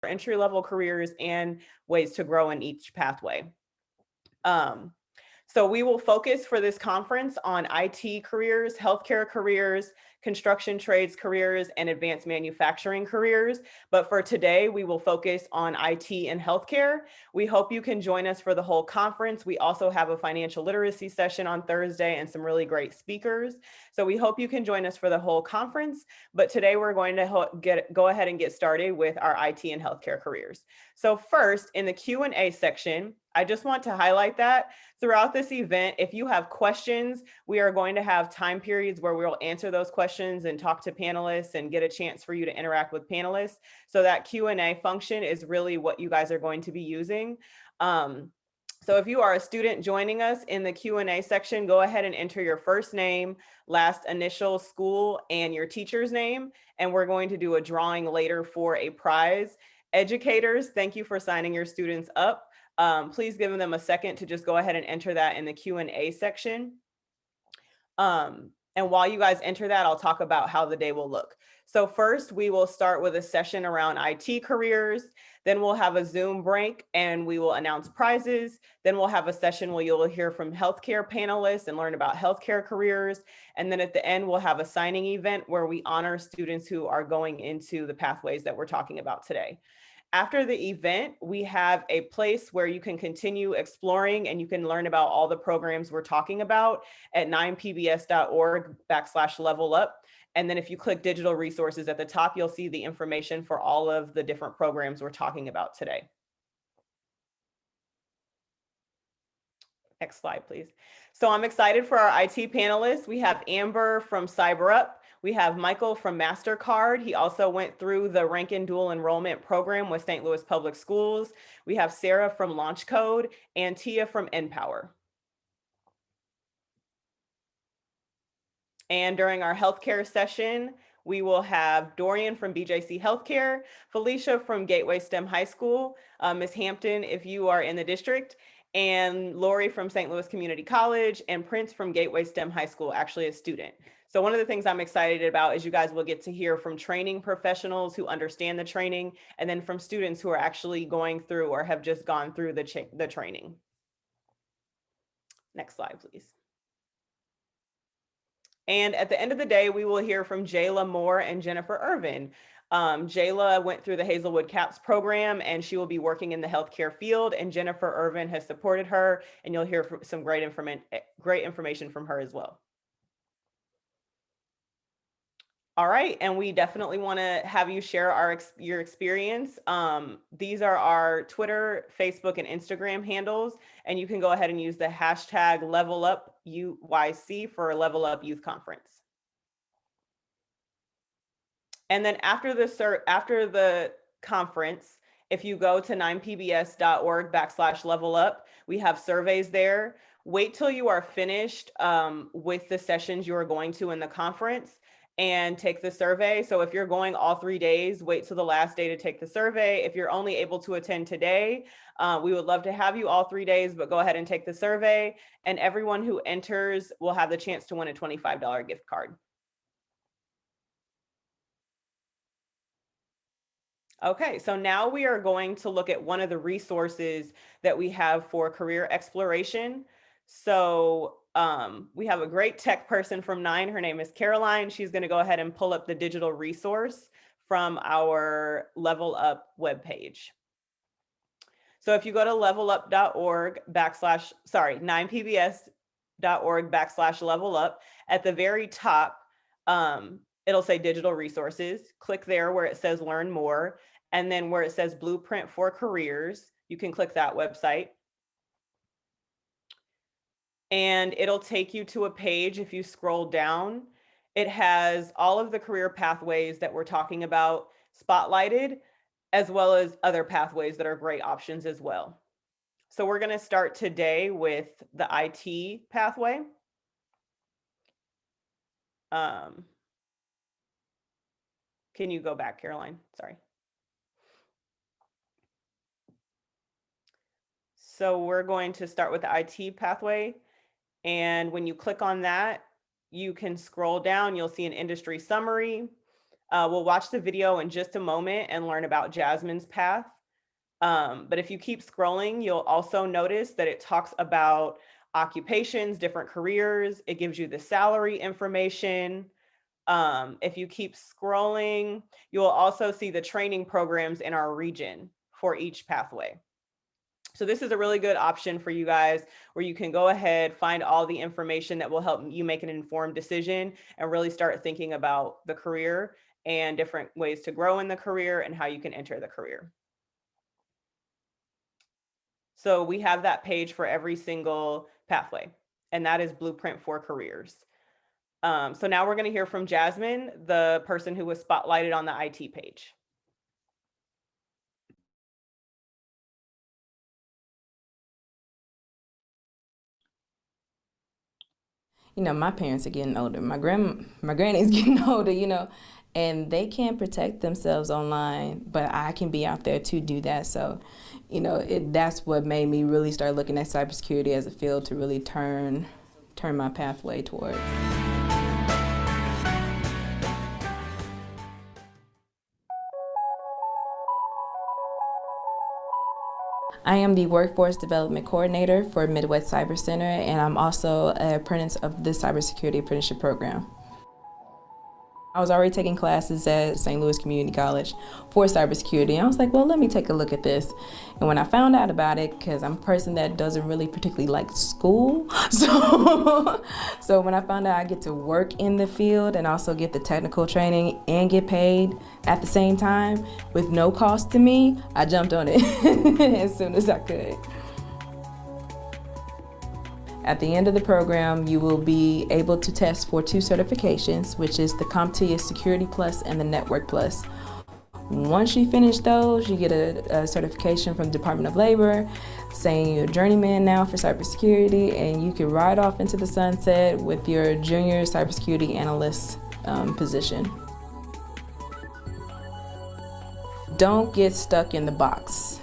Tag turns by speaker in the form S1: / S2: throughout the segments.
S1: entry-level careers and ways to grow in each pathway. So we will focus for this conference on IT careers, healthcare careers, construction trades careers, and advanced manufacturing careers. But for today, we will focus on IT and healthcare. We hope you can join us for the whole conference. We also have a financial literacy session on Thursday and some really great speakers. So we hope you can join us for the whole conference. But today we're going to go ahead and get started with our IT and healthcare careers. So first, in the Q&A section, I just want to highlight that throughout this event, if you have questions, we are going to have time periods where we'll answer those questions and talk to panelists and get a chance for you to interact with panelists. So that Q&A function is really what you guys are going to be using. So if you are a student joining us in the Q&A section, go ahead and enter your first name, last initial, school, and your teacher's name. And we're going to do a drawing later for a prize. Educators, thank you for signing your students up. Please give them a second to just go ahead and enter that in the Q&A section. And while you guys enter that, I'll talk about how the day will look. So first, we will start with a session around IT careers. Then we'll have a Zoom break and we will announce prizes. Then we'll have a session where you'll hear from healthcare panelists and learn about healthcare careers. And then at the end, we'll have a signing event where we honor students who are going into the pathways that we're talking about today. After the event, we have a place where you can continue exploring and you can learn about all the programs we're talking about at 9pbs.org/level up. And then if you click digital resources at the top, you'll see the information for all of the different programs we're talking about today. Next slide, please. So I'm excited for our IT panelists. We have Amber from CyberUp. We have Michael from MasterCard. He also went through the Rankin Dual Enrollment Program with St. Louis Public Schools. We have Sarah from LaunchCode and Tia from NPower. And during our healthcare session, we will have Dorian from BJC Healthcare, Felicia from Gateway STEM High School, Ms. Hampton if you are in the district, and Lowry from St. Louis Community College, and Prince from Gateway STEM High School, actually a student. So one of the things I'm excited about is you guys will get to hear from training professionals who understand the training, and then from students who are actually going through or have just gone through the training. Next slide, please. And at the end of the day, we will hear from Jayla Moore and Jennifer Irvin. Jayla went through the Hazelwood CAPS program and she will be working in the healthcare field, and Jennifer Irvin has supported her, and you'll hear some great information from her as well. All right, and we definitely want to have you share your experience. These are our Twitter, Facebook, and Instagram handles, and you can go ahead and use the hashtag #LevelUYC for Level Up Youth Conference. And then after the conference, if you go to 9pbs.org/level up, we have surveys there. Wait till you are finished with the sessions you are going to in the conference and take the survey. So if you're going all 3 days, wait till the last day to take the survey. If you're only able to attend today, we would love to have you all 3 days, but go ahead and take the survey. And everyone who enters will have the chance to win a $25 gift card. Okay, so now we are going to look at one of the resources that we have for career exploration. So we have a great tech person from 9. Her name is Caroline. She's going to go ahead and pull up the digital resource from our Level Up webpage. So if you go to levelup.org 9pbs.org/level up, at the very top, it'll say digital resources. Click there where it says learn more. And then where it says blueprint for careers, you can click that website. And it'll take you to a page. If you scroll down, it has all of the career pathways that we're talking about spotlighted, as well as other pathways that are great options as well. So we're going to start today with the IT pathway. Can you go back, Caroline? Sorry. So we're going to start with the IT pathway. And when you click on that, you can scroll down, you'll see an industry summary. We'll watch the video in just a moment and learn about Jasmine's path. But if you keep scrolling, you'll also notice that it talks about occupations, different careers. It gives you the salary information. If you keep scrolling, you'll also see the training programs in our region for each pathway. So this is a really good option for you guys where you can go ahead, find all the information that will help you make an informed decision and really start thinking about the career and different ways to grow in the career and how you can enter the career. So we have that page for every single pathway, and that is Blueprint for Careers. So now we're going to hear from Jasmine, the person who was spotlighted on the IT page.
S2: You know, my parents are getting older. My granny's getting older, you know, and they can't protect themselves online, but I can be out there to do that. So, you know, that's what made me really start looking at cybersecurity as a field to really turn my pathway towards. I am the Workforce Development Coordinator for Midwest Cyber Center, and I'm also an apprentice of the Cybersecurity Apprenticeship Program. I was already taking classes at St. Louis Community College for cybersecurity, and I was like, well, let me take a look at this. And when I found out about it, because I'm a person that doesn't really particularly like school, so when I found out I get to work in the field and also get the technical training and get paid at the same time with no cost to me, I jumped on it as soon as I could. At the end of the program, you will be able to test for 2 certifications, which is the CompTIA Security Plus and the Network Plus. Once you finish those, you get a certification from the Department of Labor saying you're a journeyman now for cybersecurity, and you can ride off into the sunset with your junior cybersecurity analyst position. Don't get stuck in the box.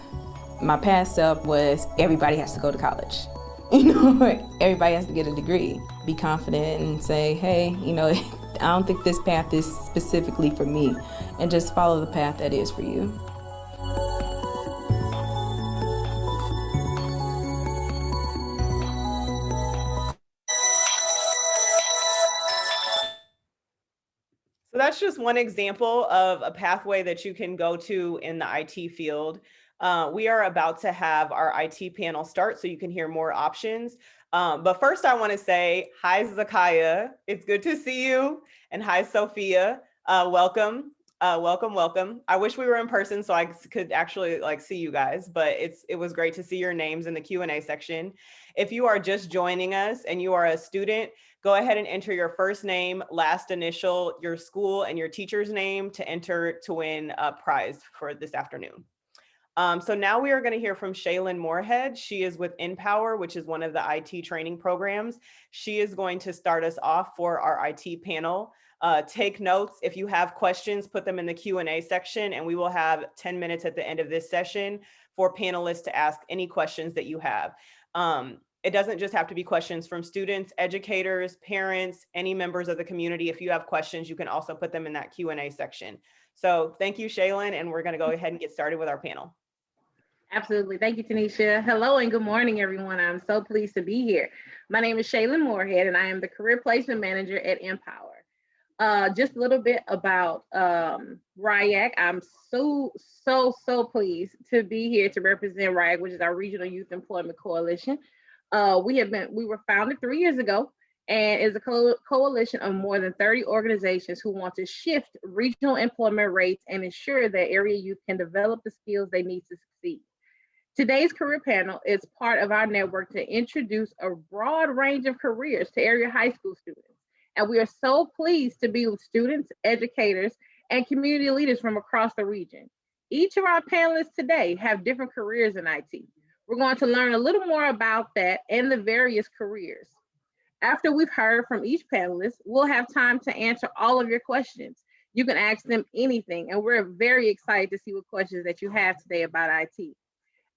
S2: My past self was everybody has to go to college. You know, everybody has to get a degree. Be confident and say, hey, you know, I don't think this path is specifically for me, and just follow the path that is for you.
S1: So that's just one example of a pathway that you can go to in the IT field. We are about to have our IT panel start so you can hear more options. But first I want to say, hi, Zakaya. It's good to see you. And hi, Sophia. Welcome. Welcome. I wish we were in person so I could actually see you guys, but it was great to see your names in the Q&A section. If you are just joining us and you are a student, go ahead and enter your first name, last initial, your school, and your teacher's name to enter to win a prize for this afternoon. So now we are going to hear from Shaylin Moorhead. She is with Empower, which is one of the IT training programs. She is going to start us off for our IT panel. Take notes. If you have questions, put them in the Q&A section, and we will have 10 minutes at the end of this session for panelists to ask any questions that you have. It doesn't just have to be questions from students, educators, parents, any members of the community. If you have questions, you can also put them in that Q&A section. So thank you, Shaylin, and we're going to go ahead and get started with our panel.
S3: Absolutely. Thank you, Tanisha. Hello and good morning, everyone. I'm so pleased to be here. My name is Shaylin Moorhead, and I am the Career Placement Manager at Empower. Just a little bit about RIAC. I'm so pleased to be here to represent RIAC, which is our Regional Youth Employment Coalition. We were founded 3 years ago, and is a coalition of more than 30 organizations who want to shift regional employment rates and ensure that area youth can develop the skills they need to succeed. Today's career panel is part of our network to introduce a broad range of careers to area high school students. And we are so pleased to be with students, educators, and community leaders from across the region. Each of our panelists today have different careers in IT. We're going to learn a little more about that and the various careers. After we've heard from each panelist, we'll have time to answer all of your questions. You can ask them anything, and we're very excited to see what questions that you have today about IT.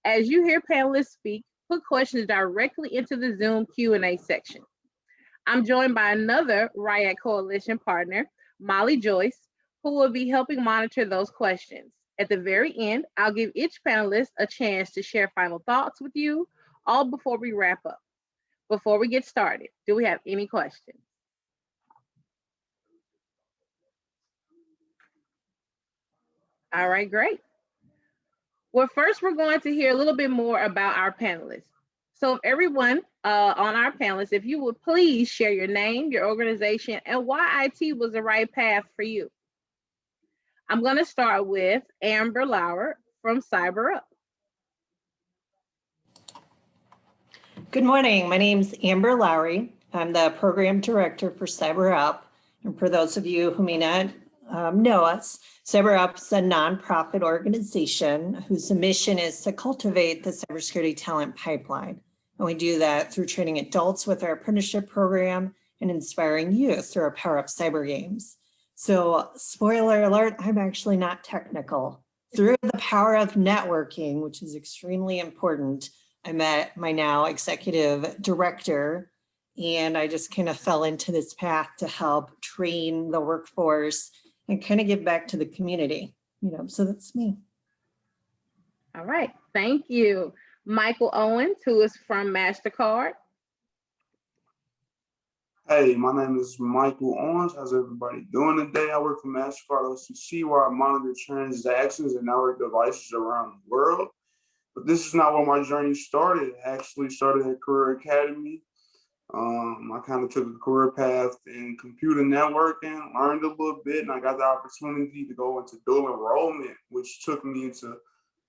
S3: As you hear panelists speak, put questions directly into the Zoom Q&A section. I'm joined by another RIAC Coalition partner, Molly Joyce, who will be helping monitor those questions. At the very end, I'll give each panelist a chance to share final thoughts with you, all before we wrap up. Before we get started, do we have any questions? All right, great. Well, first, we're going to hear a little bit more about our panelists. So, if everyone on our panelists, if you would please share your name, your organization, and why IT was the right path for you. I'm going to start with Amber Lauer from Cyber Up.
S4: Good morning. My name's Amber Lowry. I'm the program director for Cyber Up. And for those of you who may not know us, Cyber Up is a nonprofit organization whose mission is to cultivate the cybersecurity talent pipeline. And we do that through training adults with our apprenticeship program and inspiring youth through our Power Up Cyber Games. So, spoiler alert, I'm actually not technical. Through the power of networking, which is extremely important, I met my now executive director, and I just kind of fell into this path to help train the workforce and kind of give back to the community, so that's me.
S3: All right, thank you. Michael Owens, who is from MasterCard.
S5: Hey, my name is Michael Owens. How's everybody doing today? I work for MasterCard OCC, where I monitor transactions and network devices around the world. But this is not where my journey started. It actually started at Career Academy. I kind of took a career path in computer networking, learned a little bit, and I got the opportunity to go into dual enrollment, which took me into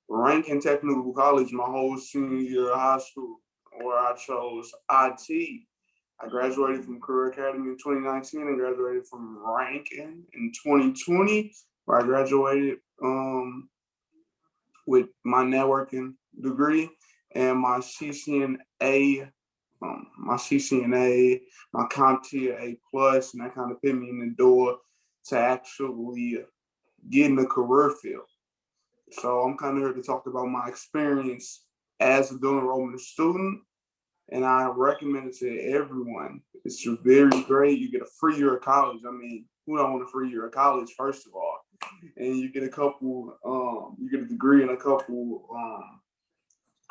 S5: Rankin Technical College my whole senior year of high school, where I chose IT. I graduated from Career Academy in 2019 and graduated from Rankin in 2020, where I graduated with my networking degree and my CCNA, my CompTIA A+, and that kind of put me in the door to actually get in the career field. So I'm kind of here to talk about my experience as a dual enrollment student, and I recommend it to everyone. It's very great. You get a free year of college. I mean, who don't want a free year of college, first of all? And you get you get a degree and a couple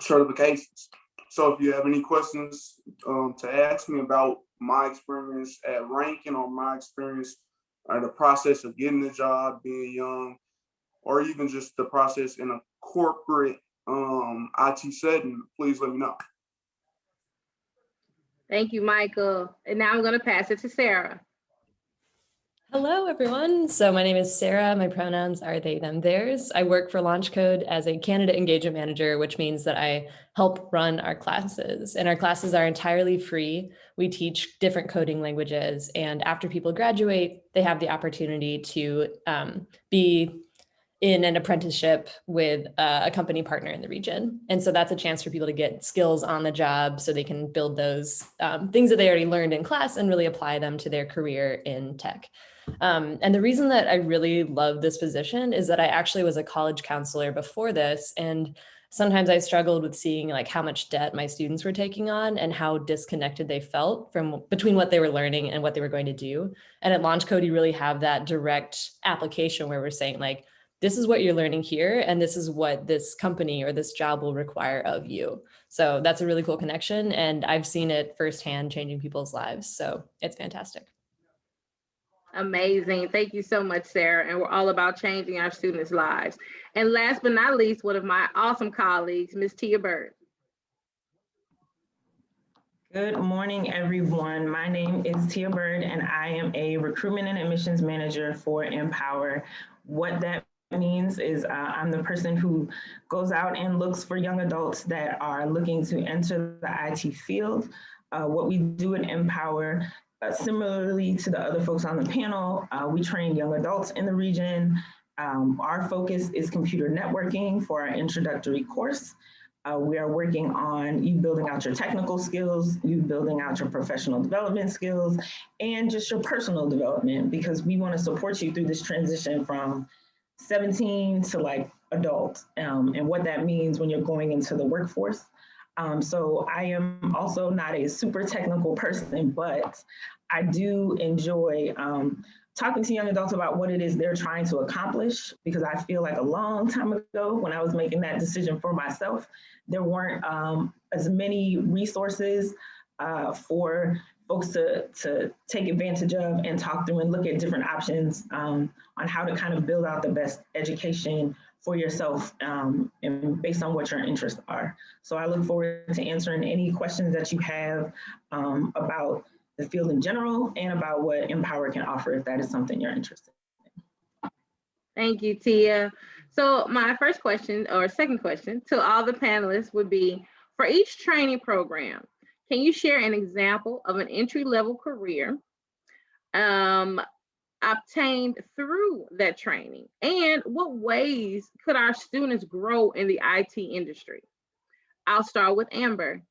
S5: certifications. So if you have any questions to ask me about my experience at Rankin or my experience or the process of getting the job, being young, or even just the process in a corporate IT setting, please let me know.
S3: Thank you, Michael. And now I'm going to pass it to Sarah.
S6: Hello, everyone. So my name is Sarah. My pronouns are they, them, theirs. I work for LaunchCode as a candidate engagement manager, which means that I help run our classes. And our classes are entirely free. We teach different coding languages. And after people graduate, they have the opportunity to be in an apprenticeship with a company partner in the region. And so that's a chance for people to get skills on the job so they can build those things that they already learned in class and really apply them to their career in tech. And the reason that I really love this position is that I actually was a college counselor before this. And sometimes I struggled with seeing like how much debt my students were taking on and how disconnected they felt from between what they were learning and what they were going to do. And at LaunchCode, you really have that direct application where we're saying like, this is what you're learning here, and this is what this company or this job will require of you. So that's a really cool connection, and I've seen it firsthand changing people's lives. So it's fantastic.
S3: Amazing. Thank you so much, Sarah. And we're all about changing our students' lives. And last but not least, one of my awesome colleagues, Ms. Tia Bird.
S7: Good morning, everyone. My name is Tia Bird, and I am a recruitment and admissions manager for Empower. What that means is I'm the person who goes out and looks for young adults that are looking to enter the IT field. What we do at Empower, similarly to the other folks on the panel, we train young adults in the region. Our focus is computer networking for our introductory course. We are working on you building out your technical skills, you building out your professional development skills, and just your personal development, because we want to support you through this transition from 17 to like adult, and what that means when you're going into the workforce. So I am also not a super technical person, but I do enjoy talking to young adults about what it is they're trying to accomplish, because I feel like a long time ago when I was making that decision for myself, there weren't as many resources for folks to take advantage of and talk through and look at different options on how to kind of build out the best education for yourself and based on what your interests are. So I look forward to answering any questions that you have about the field in general and about what Empower can offer if that is something you're interested in.
S3: Thank you, Tia. So my first question or second question to all the panelists would be, for each training program, can you share an example of an entry-level career obtained through that training? And what ways could our students grow in the IT industry? I'll start with Amber.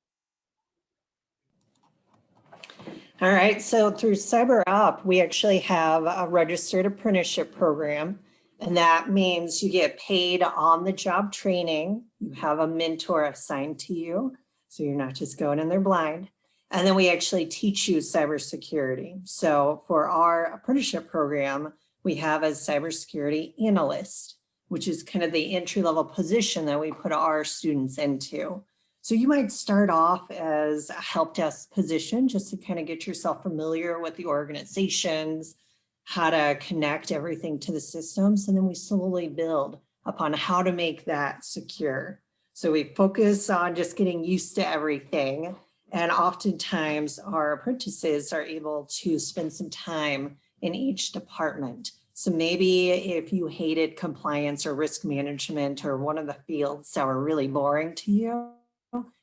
S4: All right, so through Cyber Up, we actually have a registered apprenticeship program, and that means you get paid on the job training. You have a mentor assigned to you, so you're not just going in there blind. And then we actually teach you cybersecurity. So for our apprenticeship program, we have a cybersecurity analyst, which is kind of the entry-level position that we put our students into. So you might start off as a help desk position just to kind of get yourself familiar with the organizations, how to connect everything to the systems, and then we slowly build upon how to make that secure. So we focus on just getting used to everything. And oftentimes our apprentices are able to spend some time in each department. So maybe if you hated compliance or risk management or one of the fields that were really boring to you,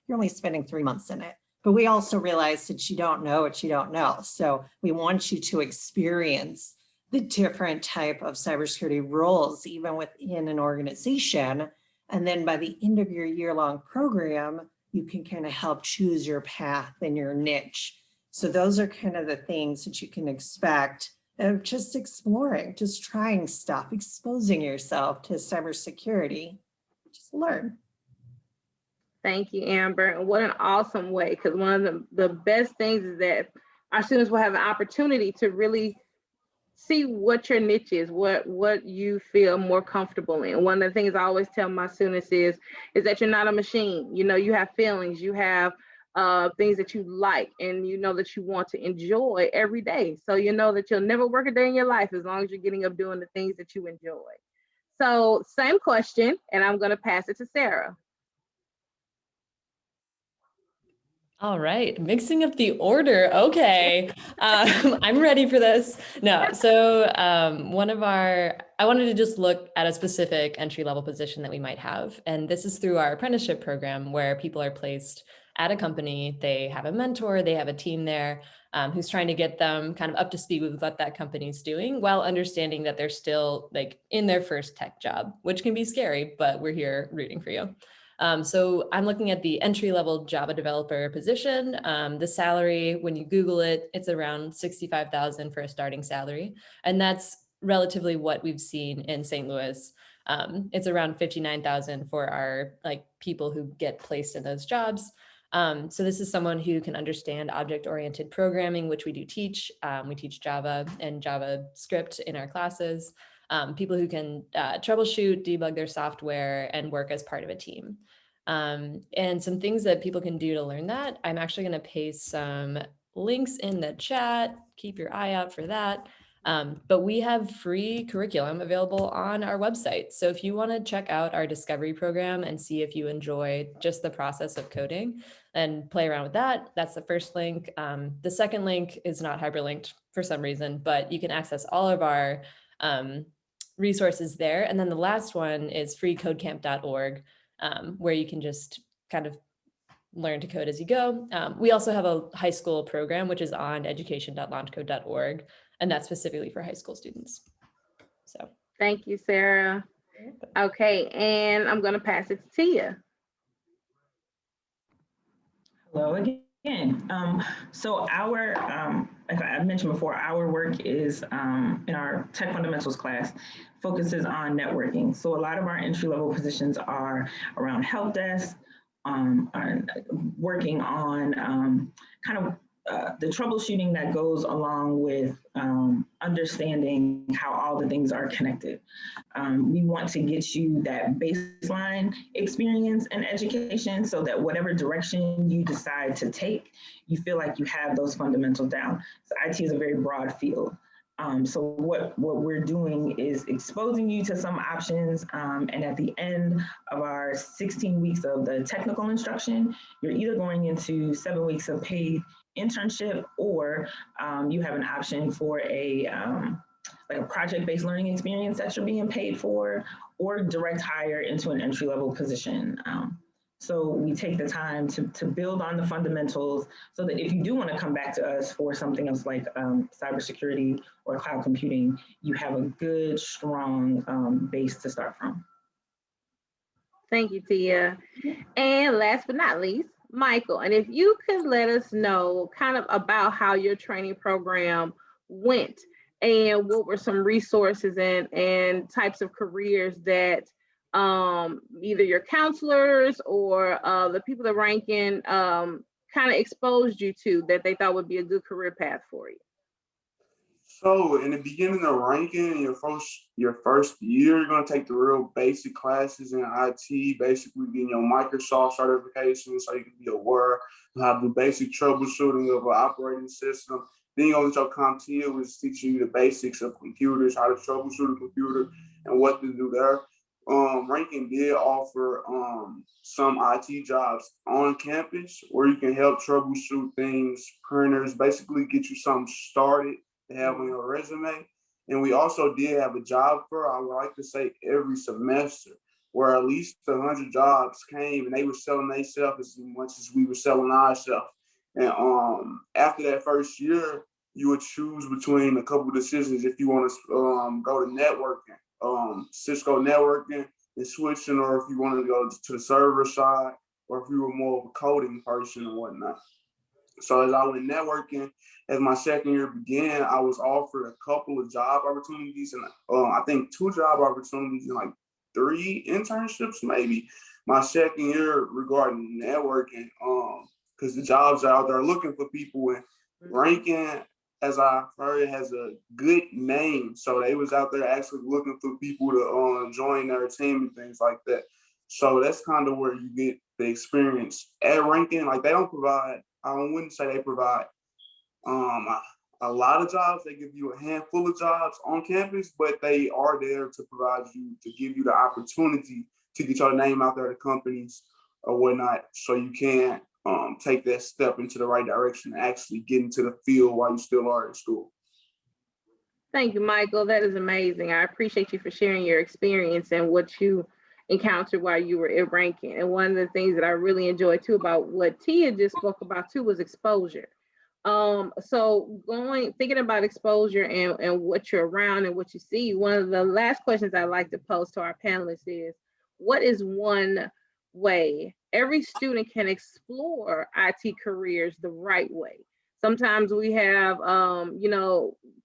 S4: you're only spending 3 months in it. But we also realize that you don't know what you don't know. So we want you to experience the different type of cybersecurity roles, even within an organization. And then by the end of your year-long program, you can kind of help choose your path and your niche. So those are kind of the things that you can expect of just exploring, just trying stuff, exposing yourself to cybersecurity. Just learn.
S3: Thank you, Amber. And what an awesome way, because one of the best things is that our students will have an opportunity to really see what your niche is, what you feel more comfortable in. One of the things I always tell my students is that you're not a machine. You know, you have feelings, you have things that you like, and you know that you want to enjoy every day. So you know that you'll never work a day in your life as long as you're getting up doing the things that you enjoy. So same question, and I'm going to pass it to Sarah.
S6: All right, mixing up the order. Okay, I'm ready for this. No, so I wanted to just look at a specific entry-level position that we might have. And this is through our apprenticeship program where people are placed at a company. They have a mentor, they have a team there who's trying to get them kind of up to speed with what that company's doing while understanding that they're still like in their first tech job, which can be scary, but we're here rooting for you. So I'm looking at the entry-level Java developer position. The salary, when you Google it, it's around $65,000 for a starting salary. And that's relatively what we've seen in St. Louis. It's around $59,000 for our people who get placed in those jobs. So this is someone who can understand object-oriented programming, which we do teach. We teach Java and JavaScript in our classes. People who can troubleshoot, debug their software, and work as part of a team. And some things that people can do to learn that, I'm actually going to paste some links in the chat. Keep your eye out for that. But we have free curriculum available on our website. So if you want to check out our discovery program and see if you enjoy just the process of coding and play around with that, that's the first link. The second link is not hyperlinked for some reason, but you can access all of our resources there. And then the last one is freecodecamp.org, where you can just kind of learn to code as you go. We also have a high school program, which is on education.launchcode.org, and that's specifically for high school students. So
S3: thank you, Sarah. Okay, and I'm going to pass it to Tia.
S7: Hello again. So our, like I mentioned before, our work is in our Tech Fundamentals class focuses on networking. So a lot of our entry-level positions are around help desk, working on kind of the troubleshooting that goes along with understanding how all the things are connected. We want to get you that baseline experience and education so that whatever direction you decide to take, you feel like you have those fundamentals down. So IT is a very broad field. So what we're doing is exposing you to some options, and at the end of our 16 weeks of the technical instruction, you're either going into 7 weeks of paid internship, or you have an option for a like a project-based learning experience that you're being paid for, or direct hire into an entry-level position. So we take the time to build on the fundamentals so that if you do want to come back to us for something else like cybersecurity or cloud computing, you have a good, strong base to start from.
S3: Thank you, Tia. And last but not least, Michael, and if you could let us know kind of about how your training program went and what were some resources and types of careers that either your counselors or the people that ranking kind of exposed you to that they thought would be a good career path for you.
S5: So in the beginning of ranking, your first year, you're gonna take the real basic classes in IT, basically getting your Microsoft certification so you can be aware of how to do basic troubleshooting of an operating system. Then you're gonna get your CompTIA, which teaches you the basics of computers, how to troubleshoot a computer and what to do there. Ranking did offer some IT jobs on campus where you can help troubleshoot things, printers, basically get you something started to have on your resume. And we also did have a job fair, I would like to say every semester, where at least 100 jobs came and they were selling themselves as much as we were selling ourselves. And after that first year, you would choose between a couple of decisions if you want to go to networking. Cisco networking and switching, or if you want to go to the server side, or if you were more of a coding person or whatnot. So as I went networking, as my second year began, I was offered a couple of job opportunities, and I think 2 job opportunities and like 3 internships maybe my second year regarding networking, because the jobs are out there looking for people, and ranking, as I heard, has a good name. So they was out there actually looking for people to join their team and things like that. So that's kind of where you get the experience at ranking. Like they don't provide, I wouldn't say they provide a lot of jobs. They give you a handful of jobs on campus, but they are there to provide you, to give you the opportunity to get your name out there to companies or whatnot, so you can take that step into the right direction and actually get into the field while you still are in school.
S3: Thank you, Michael. That is amazing. I appreciate you for sharing your experience and what you encountered while you were at ranking. And one of the things that I really enjoyed too about what Tia just spoke about too was exposure. So thinking about exposure and what you're around and what you see, one of the last questions I like to pose to our panelists is, what is one way every student can explore IT careers the right way? Sometimes we have,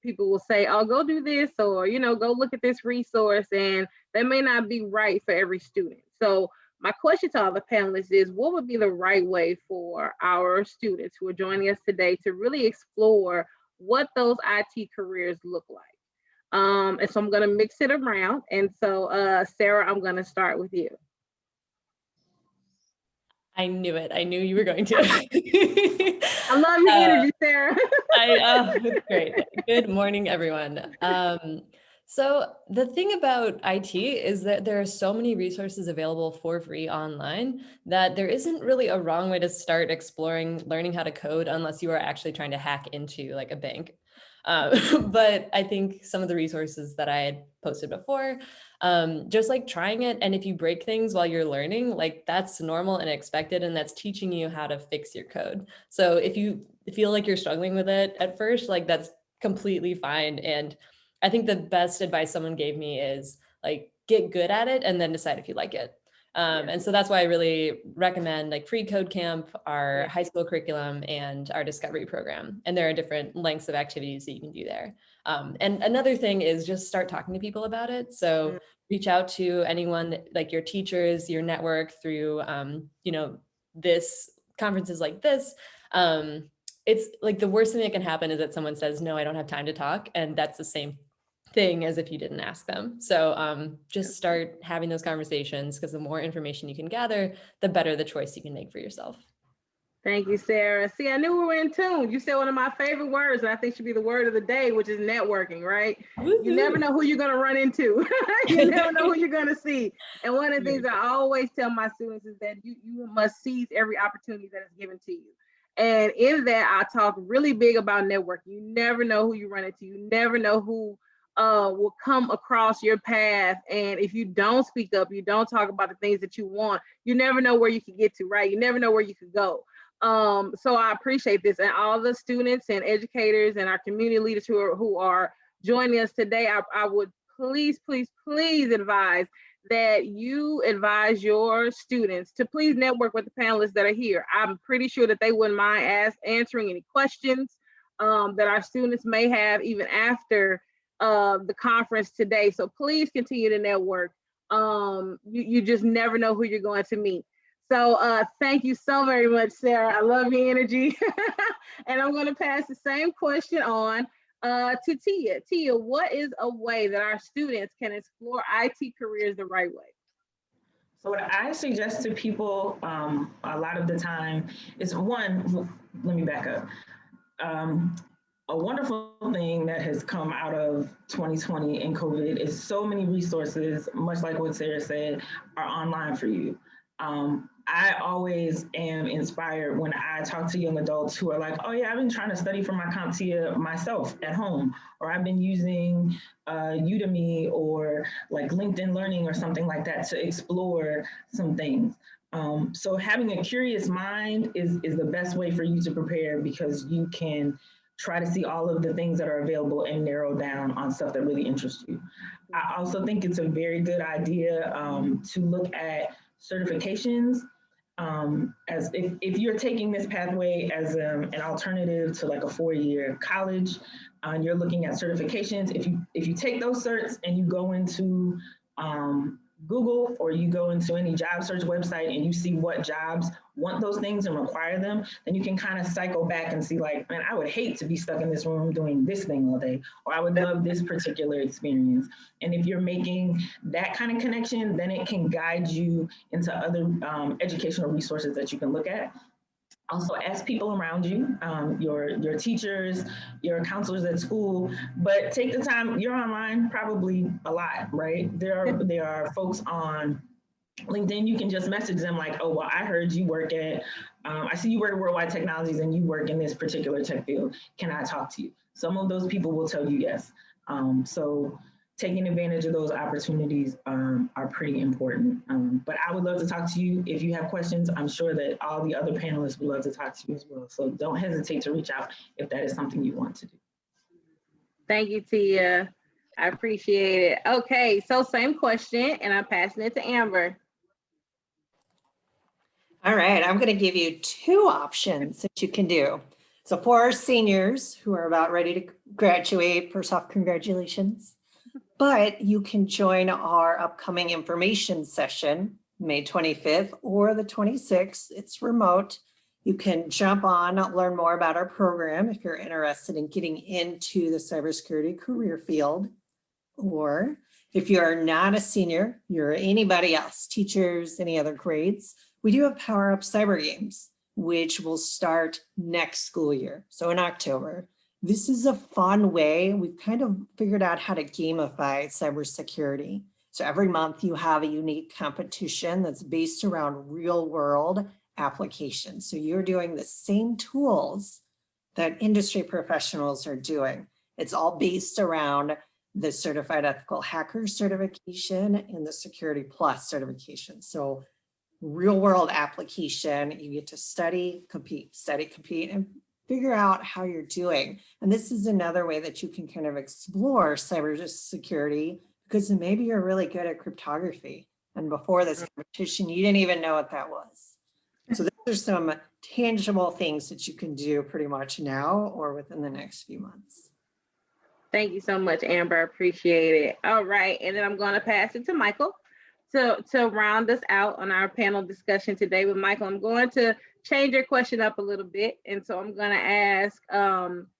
S3: people will say, oh, go do this, or, go look at this resource, and that may not be right for every student. So my question to all the panelists is, what would be the right way for our students who are joining us today to really explore what those IT careers look like? And so I'm going to mix it around. And so, Sarah, I'm going to start with you.
S6: I knew it. I knew you were going to.
S3: I love your energy, Sarah.
S6: It's great. Good morning, everyone. So the thing about IT is that there are so many resources available for free online that there isn't really a wrong way to start exploring learning how to code unless you are actually trying to hack into like a bank. But I think some of the resources that I had posted before, just like trying it, and if you break things while you're learning, like that's normal and expected, and that's teaching you how to fix your code. So if you feel like you're struggling with it at first, like that's completely fine. And I think the best advice someone gave me is like, get good at it and then decide if you like it. And so that's why I really recommend like Free Code Camp, our high school curriculum, and our discovery program. And there are different lengths of activities that you can do there. And another thing is just start talking to people about it. So reach out to anyone, like your teachers, your network through, this conferences like this. it's like the worst thing that can happen is that someone says, no, I don't have time to talk. And that's the same thing as if you didn't ask them. So just start having those conversations, because the more information you can gather, the better the choice you can make for yourself.
S3: Thank you, Sarah. See, I knew we were in tune. You said one of my favorite words, and I think should be the word of the day, which is networking, right?
S6: Woo-hoo.
S3: You never know who you're going to run into. You never know who you're going to see. And one of the things I always tell my students is that you must seize every opportunity that is given to you. And in that, I talk really big about networking. You never know who you run into. You never know who will come across your path. And if you don't speak up, you don't talk about the things that you want, you never know where you can get to, right? You never know where you could go. So I appreciate this, and all the students and educators and our community leaders who are joining us today. I would please advise that you advise your students to please network with the panelists that are here. I'm pretty sure that they wouldn't mind answering any questions that our students may have even after the conference today. So please continue to network. You just never know who you're going to meet. So thank you so very much, Sarah. I love your energy. And I'm going to pass the same question on to Tia. Tia, what is a way that our students can explore IT careers the right way?
S7: So what I suggest to people a lot of the time is, one, let me back up. A wonderful thing that has come out of 2020 and COVID is so many resources, much like what Sarah said, are online for you. I always am inspired when I talk to young adults who are like, oh yeah, I've been trying to study for my CompTIA myself at home, or I've been using Udemy or like LinkedIn Learning or something like that to explore some things. So having a curious mind is the best way for you to prepare, because you can try to see all of the things that are available and narrow down on stuff that really interests you. I also think it's a very good idea to look at certifications. As if you're taking this pathway as an alternative to like a 4-year college, and you're looking at certifications, if you take those certs and you go into Google or you go into any job search website and you see what jobs want those things and require them, then you can kind of cycle back and see like, man, I would hate to be stuck in this room doing this thing all day, or I would love this particular experience. And if you're making that kind of connection, then it can guide you into other educational resources that you can look at. Also ask people around you, your teachers, your counselors at school, but take the time. You're online probably a lot, right? There are folks on LinkedIn. You can just message them like, oh, well, I heard you work at, I see you work at Worldwide Technologies and you work in this particular tech field. Can I talk to you? Some of those people will tell you yes. So taking advantage of those opportunities are pretty important. But I would love to talk to you. If you have questions, I'm sure that all the other panelists would love to talk to you as well. So don't hesitate to reach out if that is something you want to do.
S3: Thank you, Tia. I appreciate it. Okay, so same question, and I'm passing it to Amber.
S4: All right, I'm going to give you 2 options that you can do. So for our seniors who are about ready to graduate, first off, congratulations. But you can join our upcoming information session, May 25th or the 26th. It's remote. You can jump on, learn more about our program if you're interested in getting into the cybersecurity career field. Or if you're not a senior, you're anybody else, teachers, any other grades, we do have Power Up Cyber Games, which will start next school year, so in October. This is a fun way. We've kind of figured out how to gamify cybersecurity. So every month you have a unique competition that's based around real world applications. So you're doing the same tools that industry professionals are doing. It's all based around the Certified Ethical Hacker certification and the Security Plus certification. So real world application, you get to study, compete, and figure out how you're doing. And this is another way that you can kind of explore cybersecurity, because maybe you're really good at cryptography. And before this competition, you didn't even know what that was. So those are some tangible things that you can do pretty much now or within the next few months.
S3: Thank you so much, Amber. I appreciate it. All right, and then I'm going to pass it to Michael. To round us out on our panel discussion today with Michael, I'm going to change your question up a little bit. And so I'm going to ask,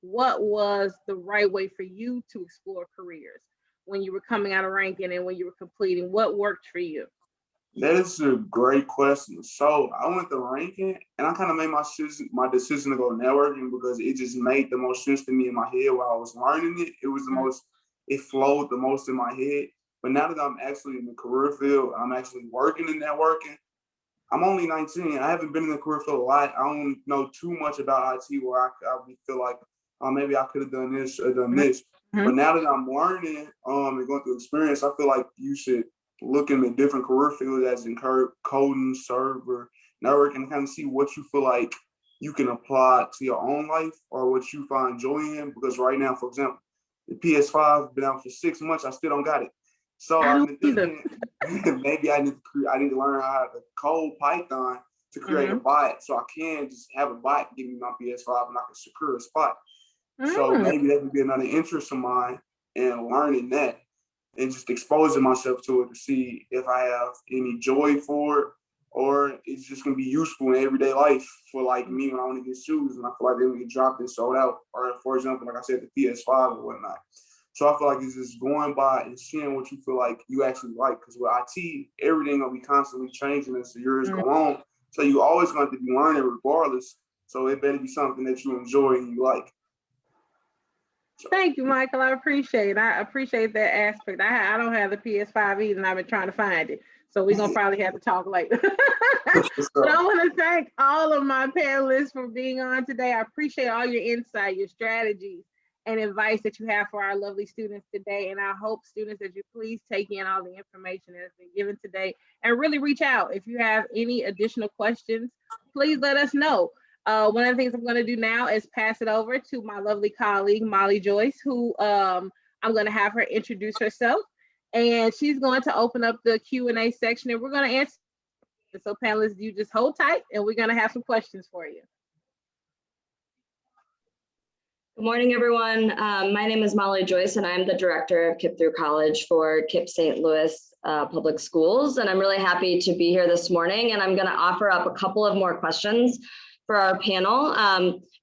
S3: what was the right way for you to explore careers when you were coming out of ranking and when you were completing? What worked for you?
S5: That is a great question. So I went to ranking and I kind of made my decision to go networking because it just made the most sense to me in my head while I was learning it. It was the most, it flowed the most in my head. But now that I'm actually in the career field, I'm actually working in networking. I'm only 19. I haven't been in the career field a lot. I don't know too much about IT where I feel like maybe I could have done this or done this. But now that I'm learning and going through experience, I feel like you should look in the different career fields as in coding, server, networking, and kind of see what you feel like you can apply to your own life or what you find joy in. Because right now, for example, the PS5 been out for 6 months. I still don't got it. So I've been thinking maybe I need to learn how to code Python to create a bot, so I can just have a bot give me my PS5 and I can secure a spot. So maybe that would be another interest of mine in learning that and just exposing myself to it to see if I have any joy for it or it's just gonna be useful in everyday life for like me when I want to get shoes and I feel like they're gonna get dropped and sold out. Or for example, like I said, the PS5 or whatnot. So I feel like it's just going by and seeing what you feel like you actually like. Because with IT, everything gonna be constantly changing as the years go on. So you always going to be learning regardless. So it better be something that you enjoy and you like.
S3: Thank you, Michael. I appreciate that aspect. I don't have the PS5 either, and I've been trying to find it. So we're gonna probably have to talk later. But I want to thank all of my panelists for being on today. I appreciate all your insight, your strategies, and advice that you have for our lovely students today. And I hope students that you please take in all the information that has been given today and really reach out. If you have any additional questions, please let us know. One of the things I'm going to do now is pass it over to my lovely colleague, Molly Joyce, who I'm going to have her introduce herself. And she's going to open up the Q&A section and we're going to answer. So panelists, you just hold tight and we're going to have some questions for you.
S8: Good morning, everyone. My name is Molly Joyce, and I'm the director of KIPP Through College for KIPP St. Louis Public Schools. And I'm really happy to be here this morning, and I'm going to offer up a couple of more questions for our panel.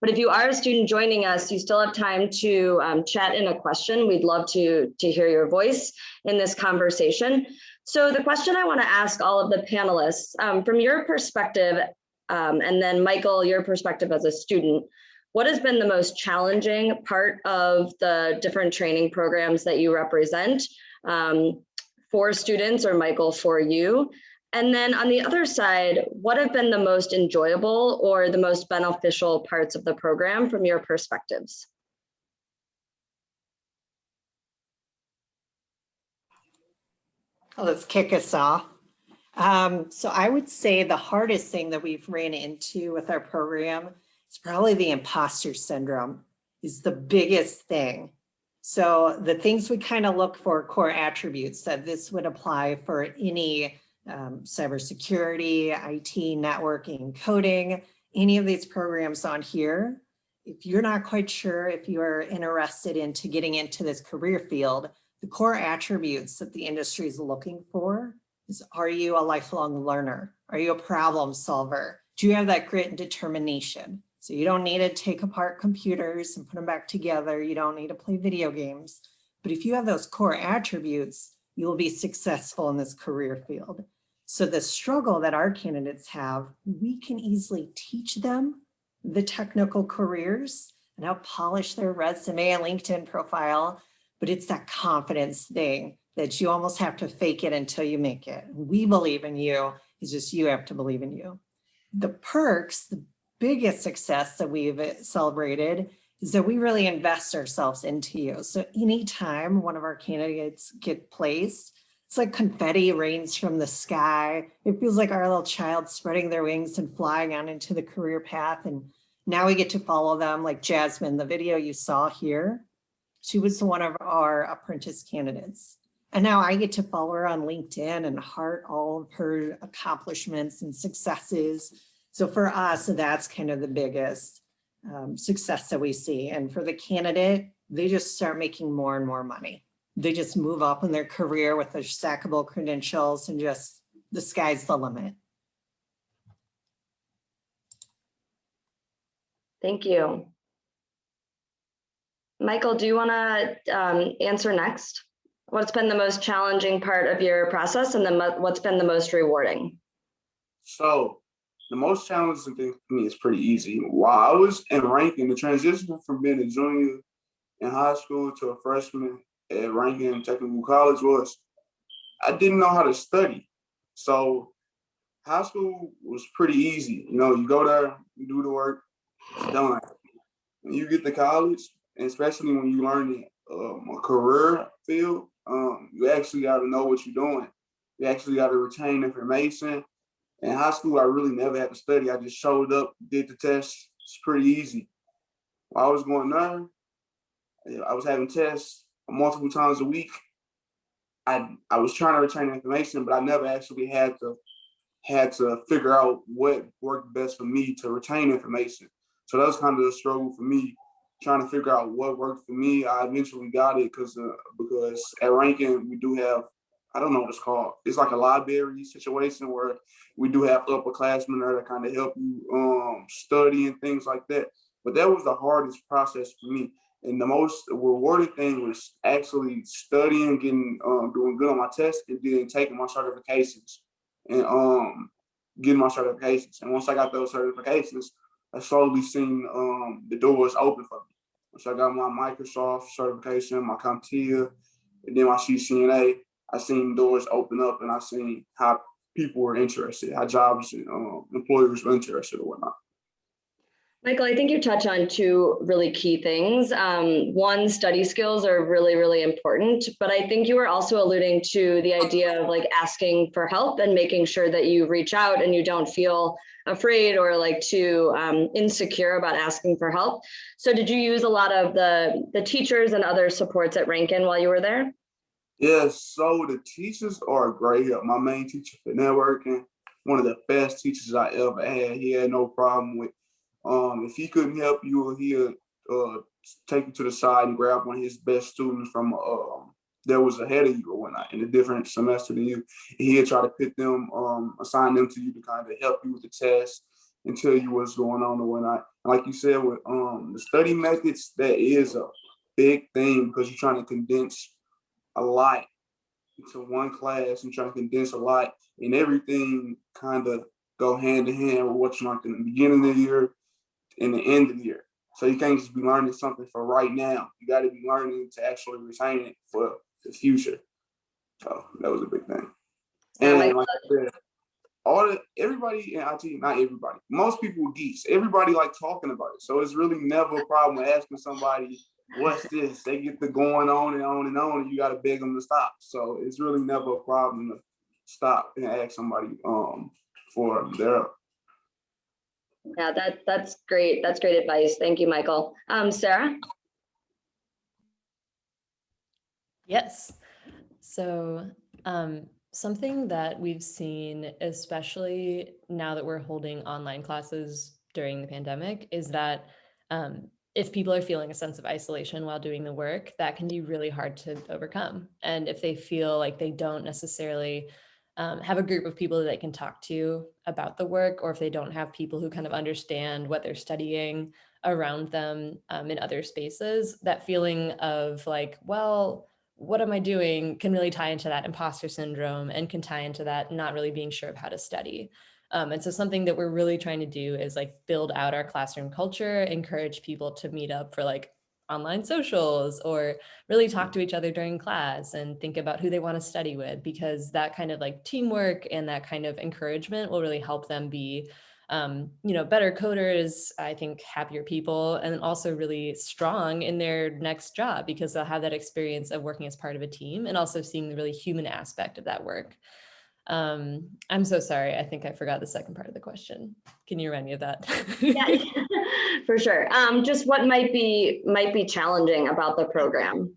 S8: But if you are a student joining us, you still have time to chat in a question. We'd love to hear your voice in this conversation. So the question I want to ask all of the panelists, from your perspective, and then Michael, your perspective as a student, what has been the most challenging part of the different training programs that you represent for students, or Michael, for you? And then on the other side, what have been the most enjoyable or the most beneficial parts of the program from your perspectives?
S4: Let's kick us off. So I would say the hardest thing that we've ran into with our program is probably the imposter syndrome is the biggest thing. So the things we kind of look for, core attributes, that this would apply for any cybersecurity, IT, networking, coding, any of these programs on here. If you're not quite sure if you are interested into getting into this career field, the core attributes that the industry is looking for is, are you a lifelong learner? Are you a problem solver? Do you have that grit and determination? So you don't need to take apart computers and put them back together. You don't need to play video games. But if you have those core attributes, you will be successful in this career field. So the struggle that our candidates have, we can easily teach them the technical careers and how to polish their resume and LinkedIn profile. But it's that confidence thing that you almost have to fake it until you make it. We believe in you. It's just you have to believe in you. The perks, the biggest success that we've celebrated is that we really invest ourselves into you. So anytime one of our candidates get placed, it's like confetti rains from the sky. It feels like our little child spreading their wings and flying on into the career path. And now we get to follow them, like Jasmine, the video you saw here. She was one of our apprentice candidates. And now I get to follow her on LinkedIn and heart all of her accomplishments and successes. So for us, that's kind of the biggest success that we see. And for the candidate, they just start making more and more money. they just move up in their career with their stackable credentials, and just the sky's the limit.
S8: Thank you. Michael, do you want to answer next? What's been the most challenging part of your process, and then what's been the most rewarding?
S5: So the most challenging thing for me is pretty easy. While I was in ranking, the transition from being a junior in high school to a freshman at Rankin Technical College was I didn't know how to study. So high school was pretty easy. You know, you go there, you do the work, it's done. When you get to college, and especially when you learn a career field, you actually got to know what you're doing. You actually got to retain information. In high school, I really never had to study. I just showed up, did the test. It's pretty easy. While I was going there, I was having tests multiple times a week. I was trying to retain information, but I never actually had to figure out what worked best for me to retain information. So that was kind of a struggle for me, trying to figure out what worked for me. I eventually got it because at Rankin we do have, I don't know what it's called. It's like a library situation where we do have upperclassmen there that kind of help you study and things like that. But that was the hardest process for me. And the most rewarding thing was actually studying, getting doing good on my tests, and then taking my certifications and getting my certifications. And once I got those certifications, I slowly seen the doors open for me. Once I got my Microsoft certification, my CompTIA, and then my CCNA, I seen doors open up, and I seen how people were interested, how jobs and employers were interested or whatnot.
S8: Michael, I think you touch on two really key things. One, study skills are really, really important, but I think you were also alluding to the idea of like asking for help and making sure that you reach out and you don't feel afraid or like too insecure about asking for help. So did you use a lot of the teachers and other supports at Rankin while you were there?
S5: Yes, so the teachers are great help. My main teacher for networking, one of the best teachers I ever had. He had no problem with if he couldn't help you, he'll take you to the side and grab one of his best students from that was ahead of you or whatnot in a different semester than you. And he'll try to put them, assign them to you to kind of help you with the test and tell you what's going on or whatnot. And like you said, with the study methods, that is a big thing because you're trying to condense a lot into one class and trying to condense a lot, and everything kind of go hand in hand with what you learned in the beginning of the year and the end of the year. So you can't just be learning something for right now. You got to be learning to actually retain it for the future. So that was a big thing. And like I said, everybody in IT, not everybody, most people are geeks. Everybody like talking about it. So it's really never a problem with asking somebody, what's this? They get to going on and on and on, and you got to beg them to stop. So it's really never a problem to stop and ask somebody for their help.
S8: Yeah, that's great. That's great advice. Thank you, Michael. Sarah?
S6: Yes. So something that we've seen, especially now that we're holding online classes during the pandemic, is that if people are feeling a sense of isolation while doing the work, that can be really hard to overcome. And if they feel like they don't necessarily have a group of people that they can talk to about the work, or if they don't have people who kind of understand what they're studying around them in other spaces, that feeling of like, well, what am I doing can really tie into that imposter syndrome and can tie into that not really being sure of how to study. And so something that we're really trying to do is like build out our classroom culture, encourage people to meet up for like online socials or really talk to each other during class and think about who they want to study with, because that kind of like teamwork and that kind of encouragement will really help them be better coders, I think happier people, and also really strong in their next job because they'll have that experience of working as part of a team and also seeing the really human aspect of that work. I'm so sorry. I think I forgot the second part of the question. Can you remind me of that?
S8: Yeah, for sure. Just what might be challenging about the program.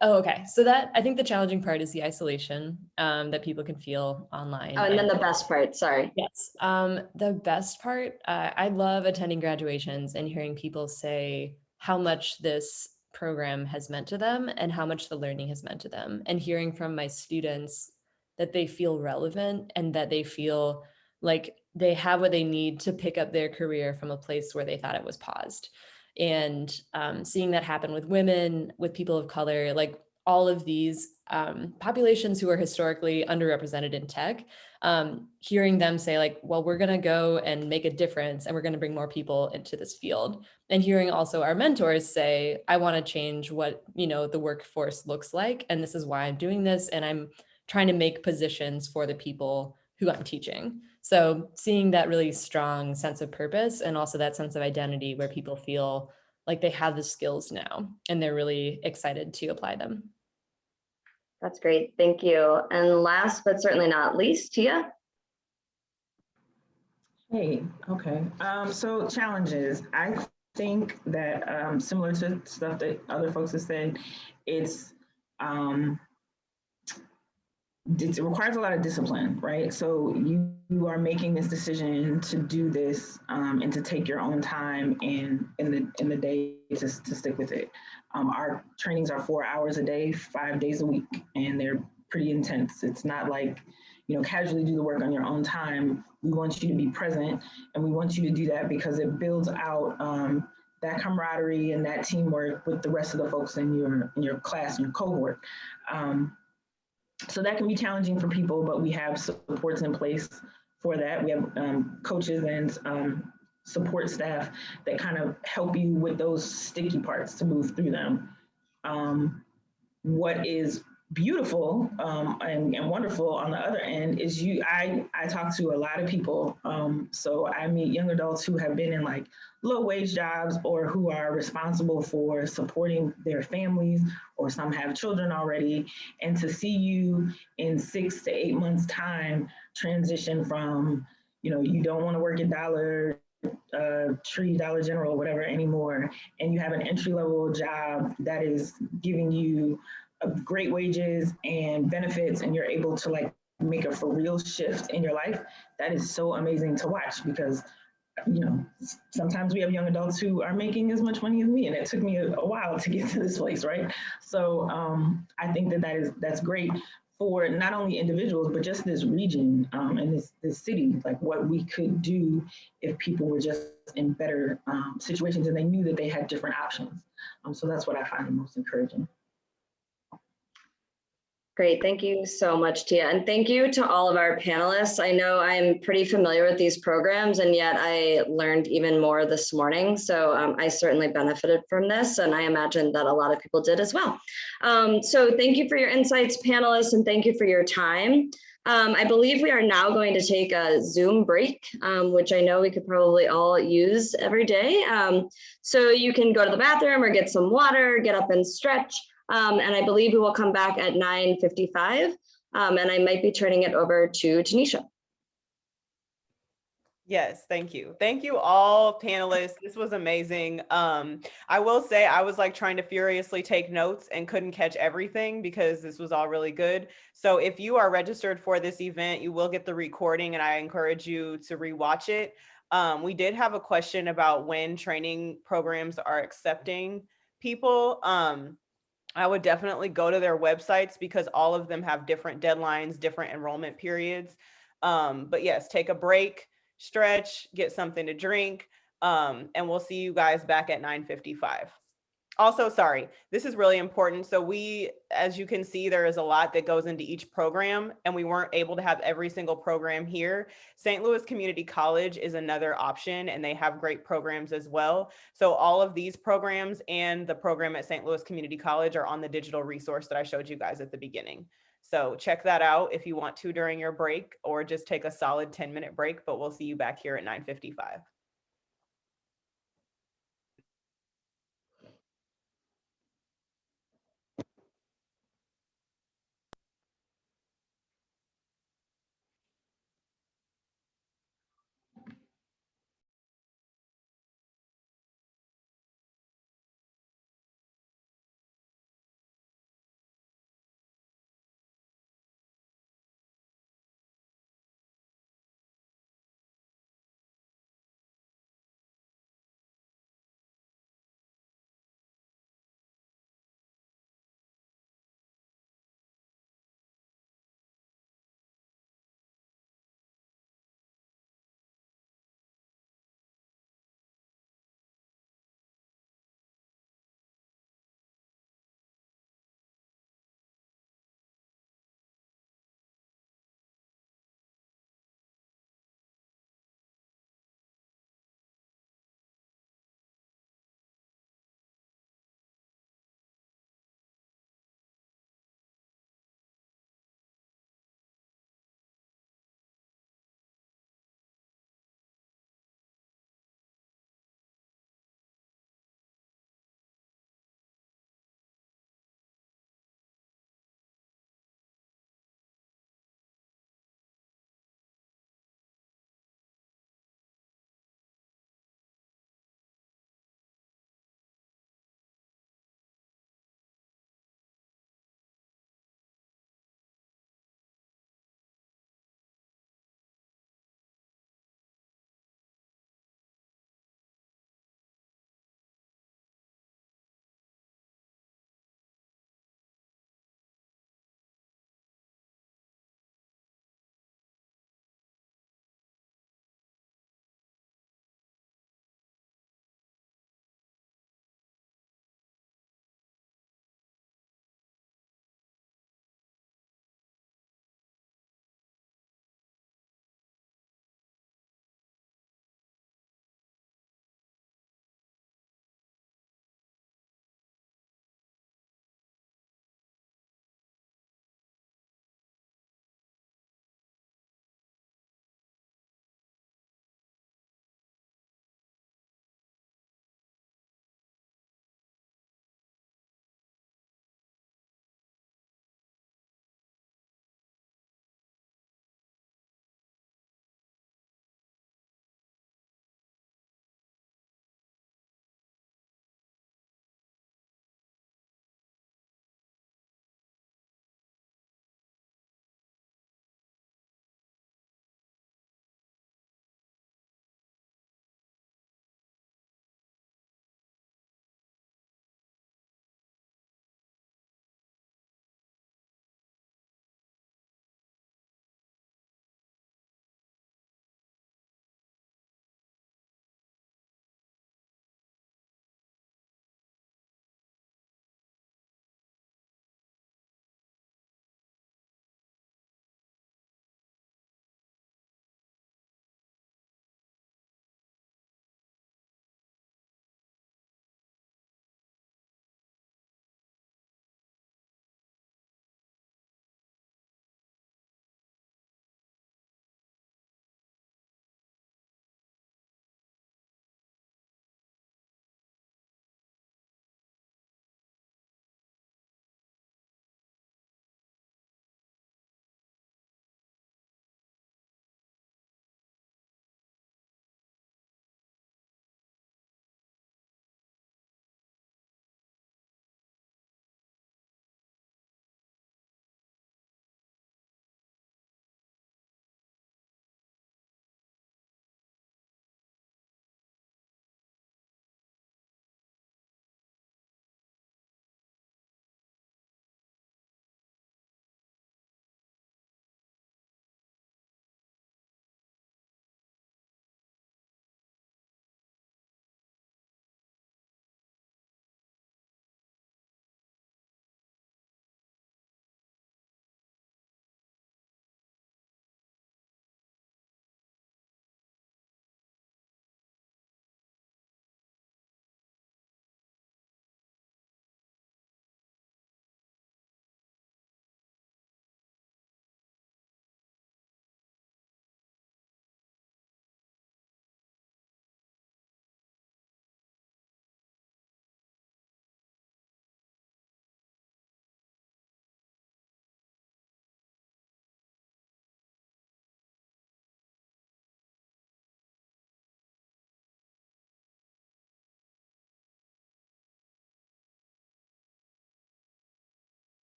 S6: Oh, okay. So that, I think the challenging part is the isolation that people can feel online.
S8: Oh, and then the best part, sorry.
S6: Yes. The best part, I love attending graduations and hearing people say how much this program has meant to them and how much the learning has meant to them, and hearing from my students that they feel relevant and that they feel like they have what they need to pick up their career from a place where they thought it was paused. And seeing that happen with women, with people of color, like all of these populations who are historically underrepresented in tech, hearing them say like, well, we're going to go and make a difference and we're going to bring more people into this field. And hearing also our mentors say, I want to change what, the workforce looks like. And this is why I'm doing this. And I'm trying to make positions for the people who I'm teaching. So seeing that really strong sense of purpose and also that sense of identity where people feel like they have the skills now and they're really excited to apply them.
S8: That's great. Thank you. And last but certainly not least, Tia.
S7: Hey, okay. So challenges. I think that similar to stuff that other folks have said, it requires a lot of discipline, right? So you are making this decision to do this and to take your own time in the day to stick with it. Our trainings are 4 hours a day, 5 days a week, and they're pretty intense. It's not like, casually do the work on your own time. We want you to be present, and we want you to do that because it builds out that camaraderie and that teamwork with the rest of the folks in your class and your cohort. So that can be challenging for people, but we have supports in place for that. We have coaches and support staff that kind of help you with those sticky parts to move through them. What is beautiful and wonderful on the other end is I talk to a lot of people. So I meet young adults who have been in like low wage jobs or who are responsible for supporting their families, or some have children already. And to see you in 6 to 8 months time transition from, you don't want to work at Dollar Tree, Dollar General, whatever anymore, and you have an entry-level job that is giving you great wages and benefits, and you're able to like make a for real shift in your life. That is so amazing to watch because, sometimes we have young adults who are making as much money as me, and it took me a while to get to this place, right? So I think that's great for not only individuals, but just this region and this city, like what we could do if people were just in better situations and they knew that they had different options. So that's what I find the most encouraging.
S8: Great. Thank you so much, Tia. And thank you to all of our panelists. I know I'm pretty familiar with these programs, and yet I learned even more this morning. So I certainly benefited from this, and I imagine that a lot of people did as well. So thank you for your insights, panelists, and thank you for your time. I believe we are now going to take a Zoom break, which I know we could probably all use every day. So you can go to the bathroom or get some water, get up and stretch. And I believe we will come back at 9:55, and I might be turning it over to Tanisha.
S1: Yes, thank you. Thank you all panelists. This was amazing. I will say I was like trying to furiously take notes and couldn't catch everything because this was all really good. So if you are registered for this event, you will get the recording, and I encourage you to rewatch it. We did have a question about when training programs are accepting people. I would definitely go to their websites because all of them have different deadlines, different enrollment periods. But yes, take a break, stretch, get something to drink, and we'll see you guys back at 9:55. Also, sorry, this is really important. So we, as you can see, there is a lot that goes into each program, and we weren't able to have every single program here. St. Louis Community College is another option, and they have great programs as well. So all of these programs and the program at St. Louis Community College are on the digital resource that I showed you guys at the beginning. So check that out if you want to during your break, or just take a solid 10-minute break, but we'll see you back here at 9:55.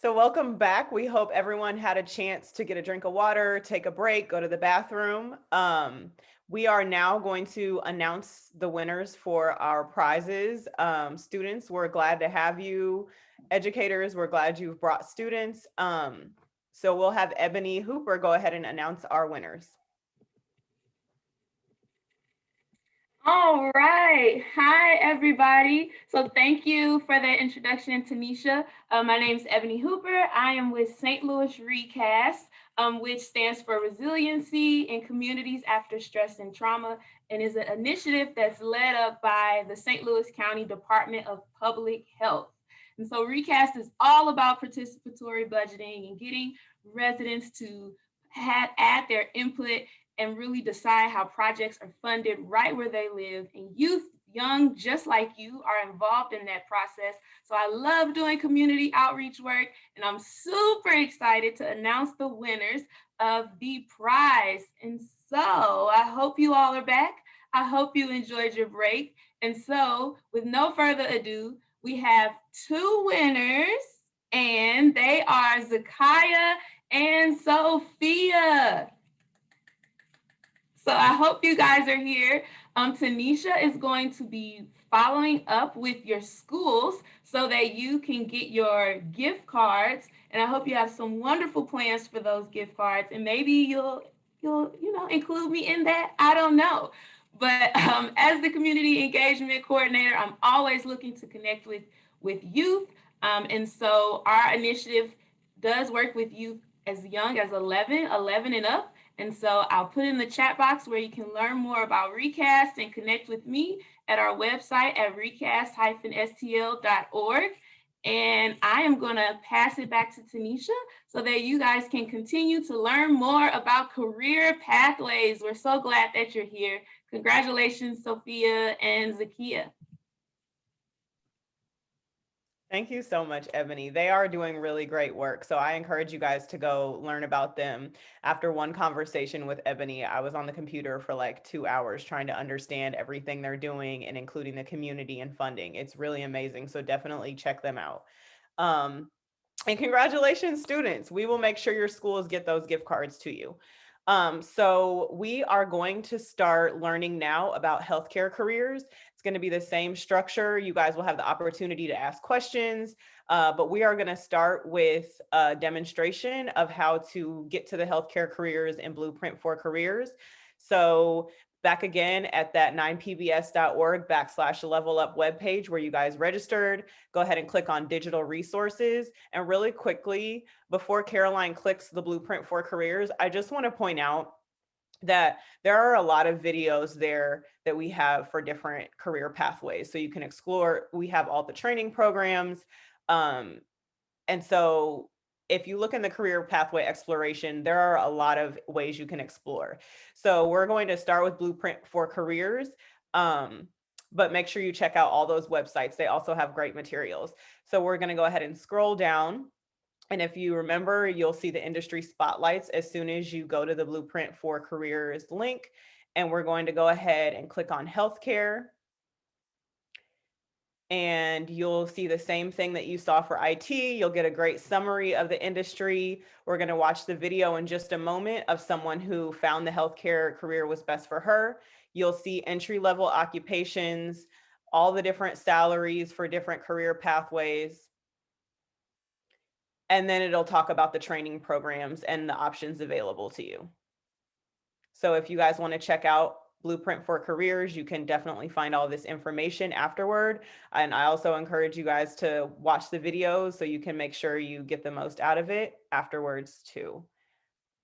S1: So welcome back. We hope everyone had a chance to get a drink of water, take a break, go to the bathroom. We are now going to announce the winners for our prizes. Students, we're glad to have you. Educators, we're glad you've brought students. So we'll have Ebony Hooper go ahead and announce our winners.
S9: All right. Hi, everybody. So thank you for that introduction, Tanisha. My name is Ebony Hooper. I am with St. Louis Recast, which stands for Resiliency in Communities After Stress and Trauma, and is an initiative that's led up by the St. Louis County Department of Public Health. And so Recast is all about participatory budgeting and getting residents to add their input and really decide how projects are funded right where they live. And youth, young, just like you, are involved in that process. So I love doing community outreach work, and I'm super excited to announce the winners of the prize. And so I hope you all are back. I hope you enjoyed your break. And so with no further ado, we have two winners, and they are Zakaya and Sophia. So I hope you guys are here. Tanisha is going to be following up with your schools so that you can get your gift cards. And I hope you have some wonderful plans for those gift cards. And maybe you'll include me in that. I don't know. But as the community engagement coordinator, I'm always looking to connect with youth. And so our initiative does work with youth as young as 11 and up. And so I'll put in the chat box where you can learn more about Recast and connect with me at our website at recast-stl.org. And I am going to pass it back to Tanisha so that you guys can continue to learn more about career pathways. We're so glad that you're here. Congratulations, Sophia and Zakia.
S1: Thank you so much, Ebony. They are doing really great work. So I encourage you guys to go learn about them. After one conversation with Ebony, I was on the computer for like 2 hours trying to understand everything they're doing and including the community and funding. It's really amazing. So definitely check them out. And congratulations, students. We will make sure your schools get those gift cards to you. So we are going to start learning now about healthcare careers. It's going to be the same structure. You guys will have the opportunity to ask questions, but we are going to start with a demonstration of how to get to the healthcare careers in Blueprint for Careers. So back again at that 9pbs.org/level up webpage where you guys registered, go ahead and click on digital resources. And really quickly, before Caroline clicks the Blueprint for Careers, I just want to point out that there are a lot of videos there that we have for different career pathways. So you can explore, we have all the training programs. And so if you look in the career pathway exploration, there are a lot of ways you can explore. So we're going to start with Blueprint for Careers, but make sure you check out all those websites. They also have great materials. So we're going to go ahead and scroll down. And if you remember, you'll see the industry spotlights as soon as you go to the Blueprint for Careers link. And we're going to go ahead and click on healthcare. And you'll see the same thing that you saw for IT. You'll get a great summary of the industry. We're going to watch the video in just a moment of someone who found the healthcare career was best for her. You'll see entry-level occupations, all the different salaries for different career pathways. And then it'll talk about the training programs and the options available to you. So if you guys want to check out Blueprint for Careers, you can definitely find all this information afterward. And I also encourage you guys to watch the videos so you can make sure you get the most out of it afterwards too.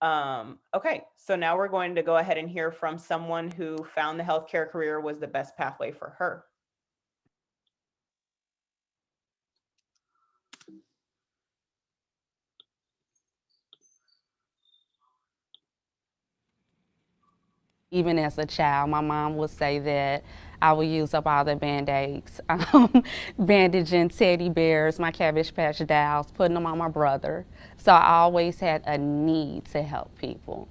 S1: Okay, so now we're going to go ahead and hear from someone who found the healthcare career was the best pathway for her.
S10: Even as a child, my mom would say that I would use up all the Band-Aids, bandaging teddy bears, my Cabbage Patch dolls, putting them on my brother. So I always had a need to help people.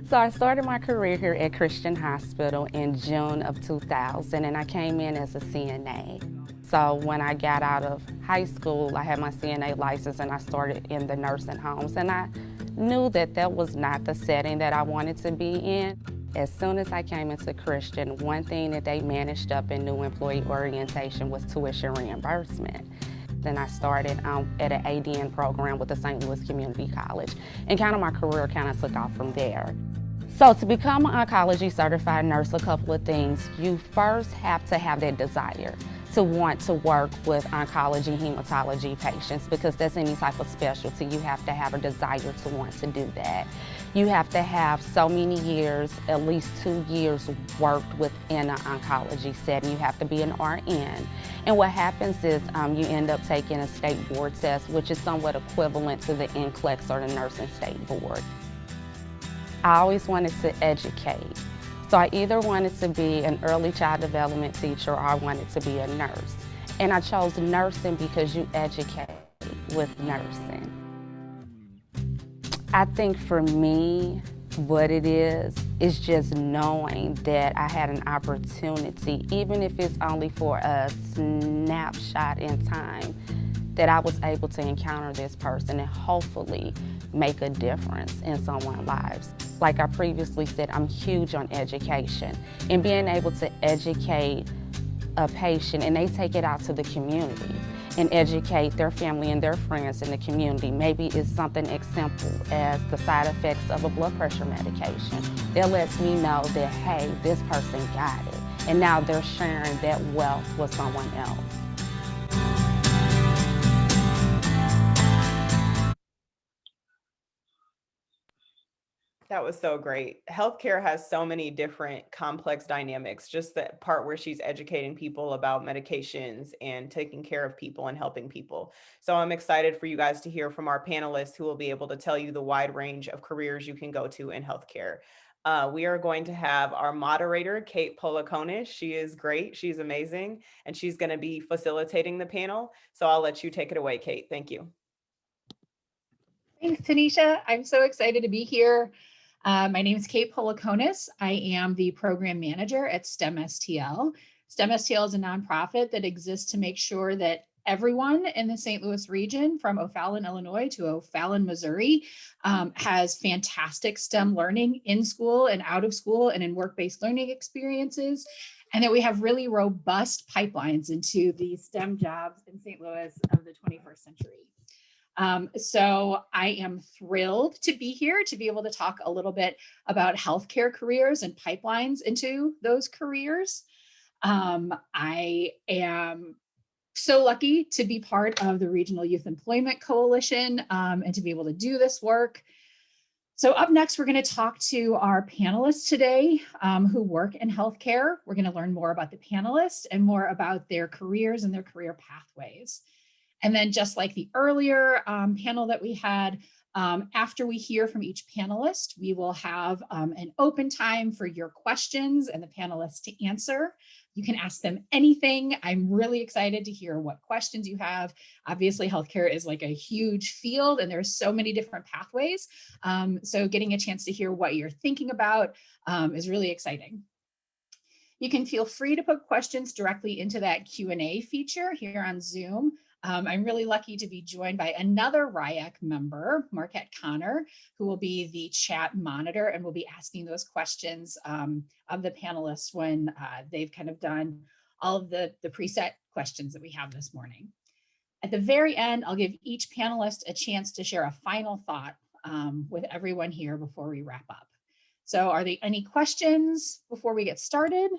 S10: So I started my career here at Christian Hospital in June of 2000, and I came in as a CNA. So when I got out of high school, I had my CNA license and I started in the nursing homes, and I knew that that was not the setting that I wanted to be in. As soon as I came into Christian, one thing that they managed up in new employee orientation was tuition reimbursement. Then I started at an ADN program with the St. Louis Community College, and kind of my career kind of took off from there. So to become an oncology certified nurse, a couple of things. You first have to have that desire to want to work with oncology, hematology patients, because that's any type of specialty. You have to have a desire to want to do that. You have to have so many years, at least 2 years, worked within an oncology setting. You have to be an RN. And what happens is you end up taking a state board test, which is somewhat equivalent to the NCLEX or the nursing state board. I always wanted to educate. So I either wanted to be an early child development teacher or I wanted to be a nurse. And I chose nursing because you educate with nursing. I think for me, what it is just knowing that I had an opportunity, even if it's only for a snapshot in time, that I was able to encounter this person and hopefully make a difference in someone's lives. Like I previously said, I'm huge on education and being able to educate a patient and they take it out to the community and educate their family and their friends in the community. Maybe it's something as simple as the side effects of a blood pressure medication. That lets me know that, hey, this person got it. And now they're sharing that wealth with someone else.
S1: That was so great. Healthcare has so many different complex dynamics, just the part where she's educating people about medications and taking care of people and helping people. So I'm excited for you guys to hear from our panelists who will be able to tell you the wide range of careers you can go to in healthcare. We are going to have our moderator, Kate Polikoni. She is great. She's amazing. And she's going to be facilitating the panel. So I'll let you take it away, Kate. Thank you.
S11: Thanks, Tanisha. I'm so excited to be here. My name is Kate Polikonis. I am the program manager at STEM STL. STEM STL is a nonprofit that exists to make sure that everyone in the St. Louis region, from O'Fallon, Illinois to O'Fallon, Missouri, has fantastic STEM learning in school and out of school and in work-based learning experiences, and that we have really robust pipelines into the STEM jobs in St. Louis of the 21st century. So I am thrilled to be here to be able to talk a little bit about healthcare careers and pipelines into those careers. I am so lucky to be part of the Regional Youth Employment Coalition and to be able to do this work. So up next, we're going to talk to our panelists today who work in healthcare. We're going to learn more about the panelists and more about their careers and their career pathways. And then just like the earlier panel that we had, after we hear from each panelist, we will have an open time for your questions and the panelists to answer. You can ask them anything. I'm really excited to hear what questions you have. Obviously, healthcare is like a huge field and there's so many different pathways. So getting a chance to hear what you're thinking about is really exciting. You can feel free to put questions directly into that Q&A feature here on Zoom. I'm really lucky to be joined by another RIAC member, Marquette Connor, who will be the chat monitor and will be asking those questions of the panelists when they've kind of done all of the preset questions that we have this morning. At the very end, I'll give each panelist a chance to share a final thought with everyone here before we wrap up. So are there any questions before we get started?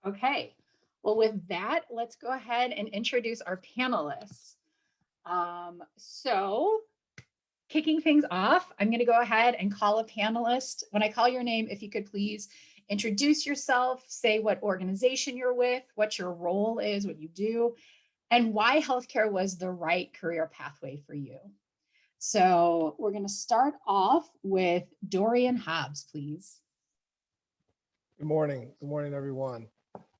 S11: Okay. Well, with that, let's go ahead and introduce our panelists. So kicking things off, I'm going to go ahead and call a panelist. When I call your name, if you could please introduce yourself, say what organization you're with, what your role is, what you do, and why healthcare was the right career pathway for you. So we're going to start off with Dorian Hobbs, please.
S12: Good morning. Good morning, everyone.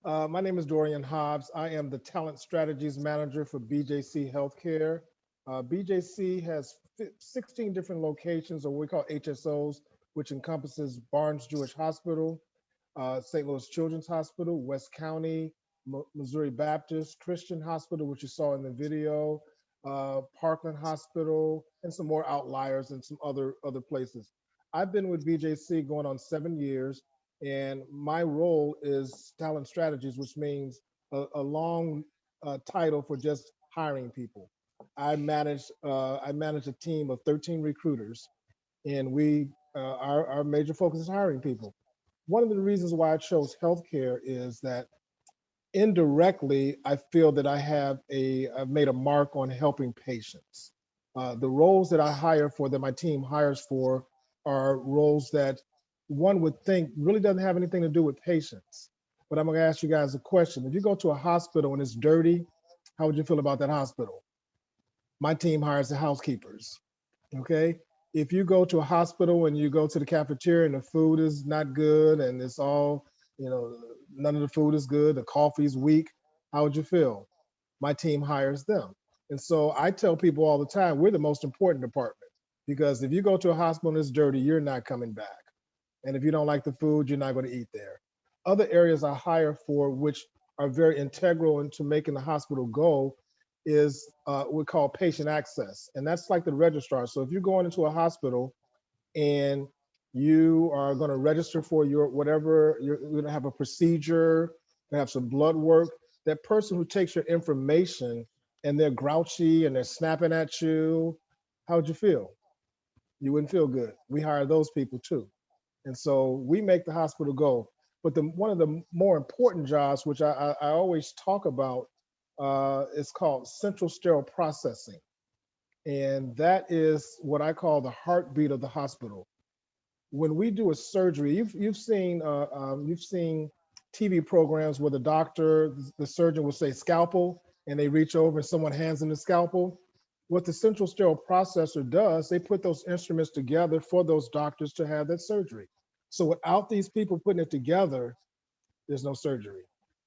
S12: My name is Dorian Hobbs. I am the Talent Strategies Manager for BJC Healthcare. BJC has 16 different locations, or what we call HSOs, which encompasses Barnes Jewish Hospital, St. Louis Children's Hospital, West County, Missouri Baptist Christian Hospital, which you saw in the video, Parkland Hospital, and some more outliers and some other places. I've been with BJC going on 7 years, and my role is talent strategies, which means a long title for just hiring people. I manage a team of 13 recruiters, and our major focus is hiring people. One of the reasons why I chose healthcare is that indirectly, I feel that I've made a mark on helping patients. The roles that I hire for, that my team hires for, are roles that one would think really doesn't have anything to do with patients. But I'm gonna ask you guys a question. If you go to a hospital and it's dirty, how would you feel about that hospital? My team hires the housekeepers, okay? If you go to a hospital and you go to the cafeteria and the food is not good and it's all, none of the food is good, the coffee's weak, how would you feel? My team hires them. And so I tell people all the time, we're the most important department, because if you go to a hospital and it's dirty, you're not coming back. And if you don't like the food, you're not going to eat there. Other areas I hire for, which are very integral into making the hospital go, is what we call patient access. And that's like the registrar. So if you're going into a hospital and you are going to register for your whatever, you're going to have a procedure, you have some blood work, that person who takes your information and they're grouchy and they're snapping at you, how would you feel? You wouldn't feel good. We hire those people too. And so we make the hospital go. But one of the more important jobs, which I always talk about, is called central sterile processing. And that is what I call the heartbeat of the hospital. When we do a surgery, you've seen TV programs where the surgeon will say scalpel, and they reach over and someone hands them the scalpel. What the central sterile processor does, they put those instruments together for those doctors to have that surgery. So without these people putting it together, there's no surgery.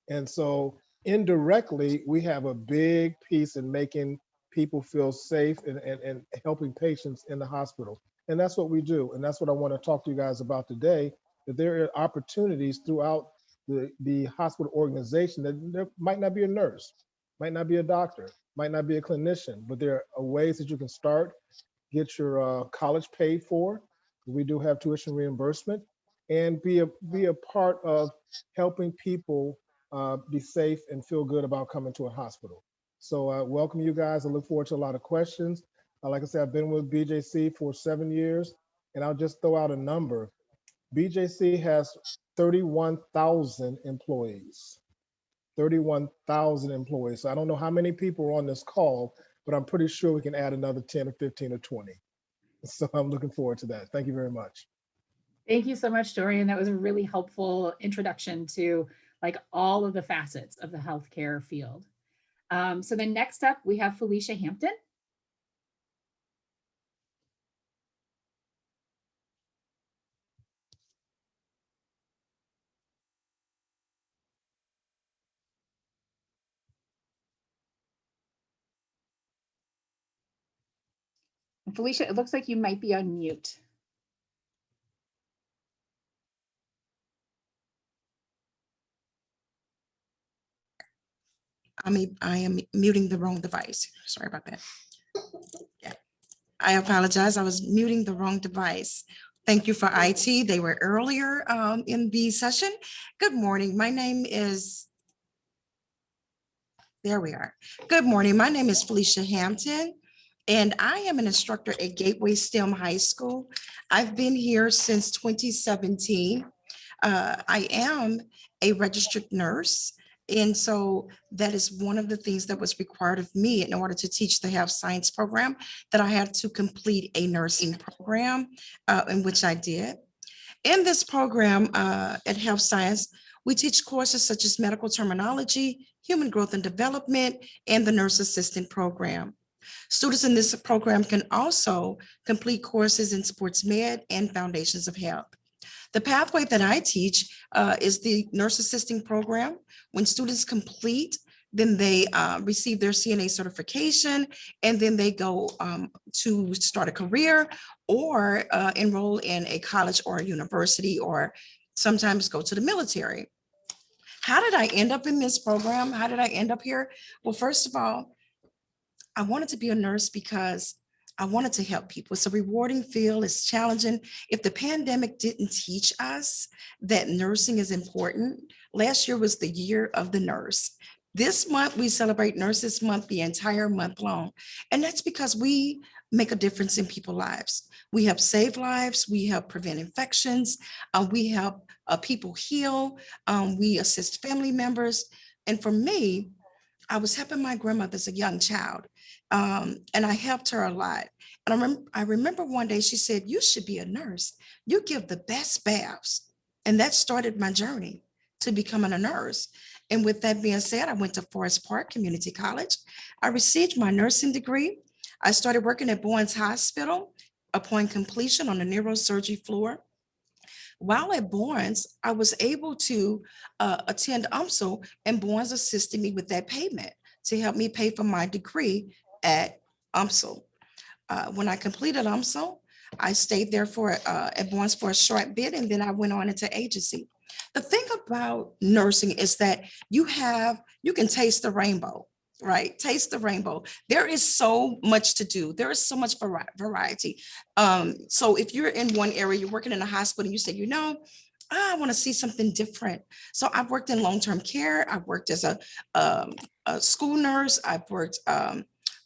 S12: And so indirectly, we have a big piece in making people feel safe and helping patients in the hospital. And that's what we do. And that's what I want to talk to you guys about today, that there are opportunities throughout the hospital organization that there might not be a nurse, might not be a doctor, might not be a clinician, but there are ways that you can start, get your college paid for. We do have tuition reimbursement, and be a part of helping people be safe and feel good about coming to a hospital. So welcome you guys. I look forward to a lot of questions. Like I said, I've been with BJC for 7 years, and I'll just throw out a number. BJC has 31,000 employees. 31,000 employees. So I don't know how many people are on this call, but I'm pretty sure we can add another 10 or 15 or 20. So I'm looking forward to that. Thank you very much.
S11: Thank you so much, Dorian. That was a really helpful introduction to like all of the facets of the healthcare field. So then next up, we have Felicia Hampton. Felicia, it looks like you might be on mute.
S13: I am muting the wrong device. Sorry about that. Yeah, I apologize. I was muting the wrong device. Thank you for IT. They were earlier in the session. Good morning. My name is, there we are. Good morning. My name is Felicia Hampton, and I am an instructor at Gateway STEM High School. I've been here since 2017. I am a registered nurse. And so that is one of the things that was required of me in order to teach the health science program, that I had to complete a nursing program, in which I did. In this program at Health Science, we teach courses such as medical terminology, human growth and development, and the nurse assistant program. Students in this program can also complete courses in sports med and foundations of health. The pathway that I teach is the nurse assisting program. When students complete then they receive their CNA certification, and then they go to start a career or enroll in a college or a university, or sometimes go to the military. How did I end up in this program? How did I end up here? Well, first of all, I wanted to be a nurse because I wanted to help people. It's a rewarding field. It's challenging. If the pandemic didn't teach us that nursing is important, last year was the year of the nurse. This month, we celebrate Nurses Month the entire month long. And that's because we make a difference in people's lives. We help save lives. We help prevent infections. We help people heal. We assist family members. And for me, I was helping my grandmother as a young child, and I helped her a lot. And I remember one day she said, "You should be a nurse. You give the best baths." And that started my journey to becoming a nurse. And with that being said, I went to Forest Park Community College. I received my nursing degree. I started working at Bowen's Hospital upon completion on the neurosurgery floor. While at Barnes, I was able to attend UMSL, and Barnes assisted me with that payment to help me pay for my degree at UMSL. When I completed UMSL, I stayed there at Barnes for a short bit, and then I went on into agency. The thing about nursing is that you can taste the rainbow, right? Taste the rainbow. There is so much to do. There is so much variety. So if you're in one area, you're working in a hospital, and you say, I want to see something different. So I've worked in long-term care. I've worked as a school nurse. I've worked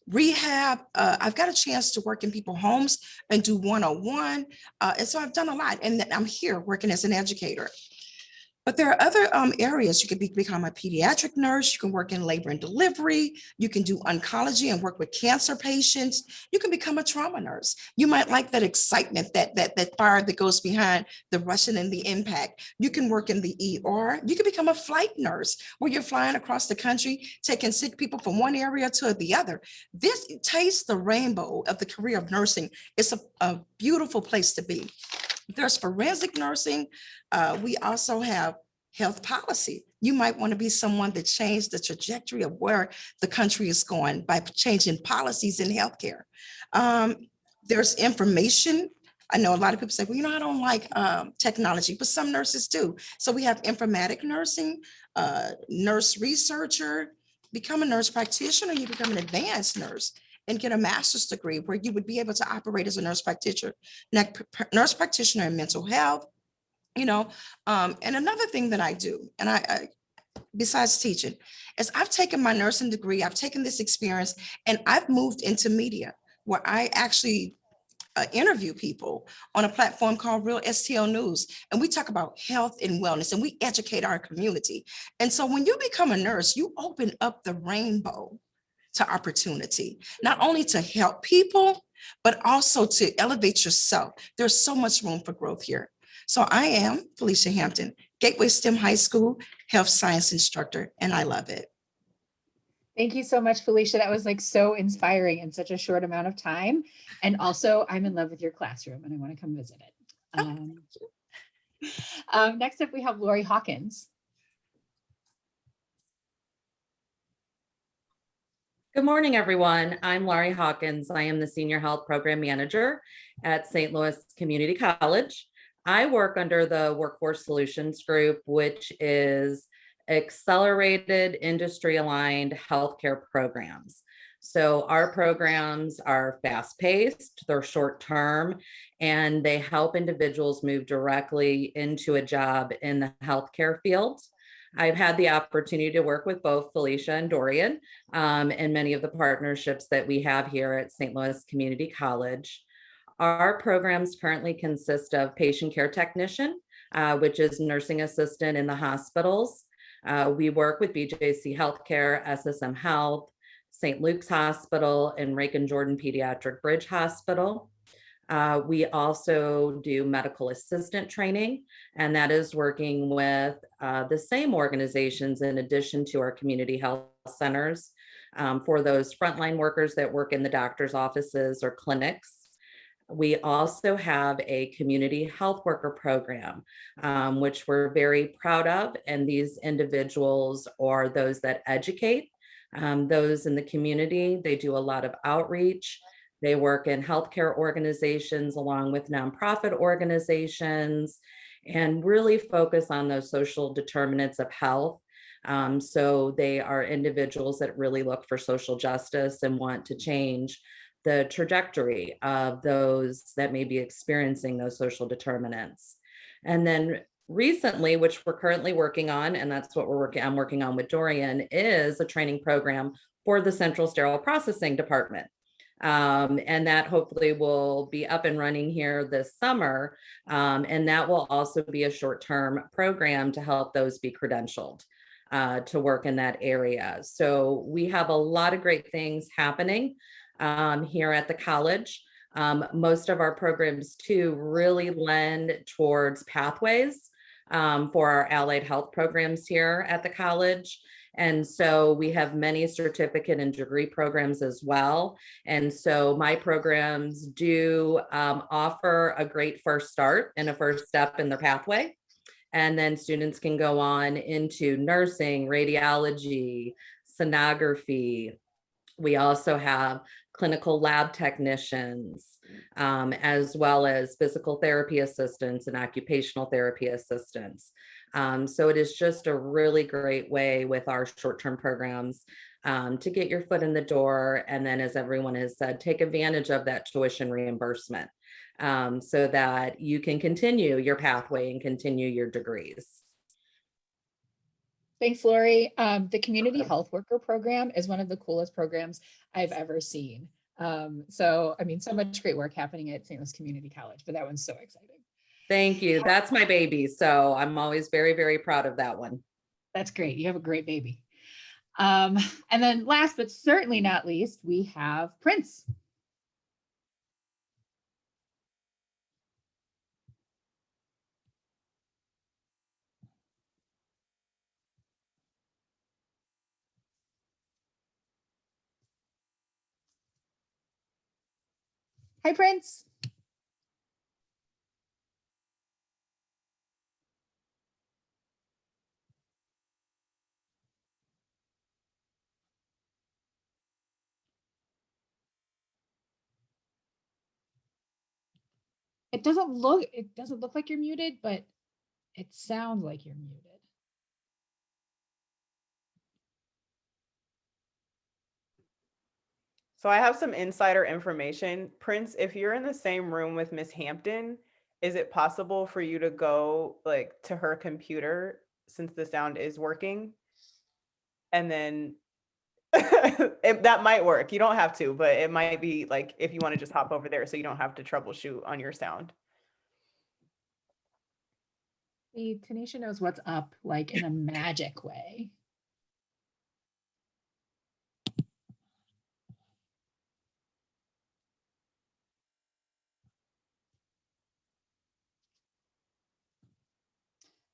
S13: rehab. I've got a chance to work in people's homes and do one-on-one. And so I've done a lot, and I'm here working as an educator. But there are other areas. You could become a pediatric nurse. You can work in labor and delivery. You can do oncology and work with cancer patients. You can become a trauma nurse. You might like that excitement, that fire that goes behind the rushing and the impact. You can work in the ER. You can become a flight nurse where you're flying across the country, taking sick people from one area to the other. This tastes the rainbow of the career of nursing. It's a beautiful place to be. There's forensic nursing. We also have health policy. You might want to be someone that changed the trajectory of where the country is going by changing policies in healthcare. There's information. I know a lot of people say, well, I don't like technology, but some nurses do. So we have informatic nursing, nurse researcher, become a nurse practitioner, you become an advanced nurse and get a master's degree where you would be able to operate as a nurse practitioner in mental health, and another thing that I do, and I besides teaching, is I've taken my nursing degree, I've taken this experience, and I've moved into media where I actually interview people on a platform called Real STL News. And we talk about health and wellness, and we educate our community. And so when you become a nurse, you open up the rainbow to opportunity, not only to help people, but also to elevate yourself. There's so much room for growth here. So I am Felicia Hampton, Gateway STEM High School health science instructor, and I love it.
S11: Thank you so much, Felicia. That was so inspiring in such a short amount of time. And also, I'm in love with your classroom and I want to come visit it. Next up, we have Laurie Hawkins.
S14: Good morning, everyone. I'm Laurie Hawkins. I am the Senior Health Program Manager at St. Louis Community College. I work under the Workforce Solutions Group, which is accelerated industry-aligned healthcare programs. So our programs are fast-paced, they're short-term, and they help individuals move directly into a job in the healthcare field. I've had the opportunity to work with both Felicia and Dorian in many of the partnerships that we have here at St. Louis Community College. Our programs currently consist of patient care technician, which is nursing assistant in the hospitals. We work with BJC Healthcare, SSM Health, St. Luke's Hospital, and Rake Jordan Pediatric Bridge Hospital. We also do medical assistant training, and that is working with the same organizations in addition to our community health centers for those frontline workers that work in the doctor's offices or clinics. We also have a community health worker program, which we're very proud of. And these individuals are those that educate Those in the community, they do a lot of outreach. They work in healthcare organizations along with nonprofit organizations and really focus on those social determinants of health. So they are individuals that really look for social justice and want to change the trajectory of those that may be experiencing those social determinants. And then recently, which we're currently working on, and that's what I'm working on with Dorian, is a training program for the Central Sterile Processing Department. And that hopefully will be up and running here this summer. And that will also be a short-term program to help those be credentialed to work in that area. So we have a lot of great things happening here at the college. Most of our programs too really lend towards pathways for our allied health programs here at the college. And so we have many certificate and degree programs as well. And so my programs do offer a great first start and a first step in their pathway. And then students can go on into nursing, radiology, sonography. We also have clinical lab technicians, as well as physical therapy assistants and occupational therapy assistants. So it is just a really great way with our short-term programs to get your foot in the door. And then, as everyone has said, take advantage of that tuition reimbursement so that you can continue your pathway and continue your degrees.
S11: Thanks, Lori. The community health worker program is one of the coolest programs I've ever seen. So, I mean, so much great work happening at St. Louis Community College, but that one's so exciting.
S14: Thank you. That's my baby. So I'm always very, very proud of that one.
S11: That's great. You have a great baby. And then last, but certainly not least, we have Prince. Hi, Prince. It doesn't look like you're muted, but it sounds like you're muted.
S1: So I have some insider information. Prince, if you're in the same room with Miss Hampton, is it possible for you to go like to her computer since the sound is working? And then that might work. You don't have to, but it might be like if you want to just hop over there so you don't have to troubleshoot on your sound.
S11: Tanisha knows what's up, like in a magic way.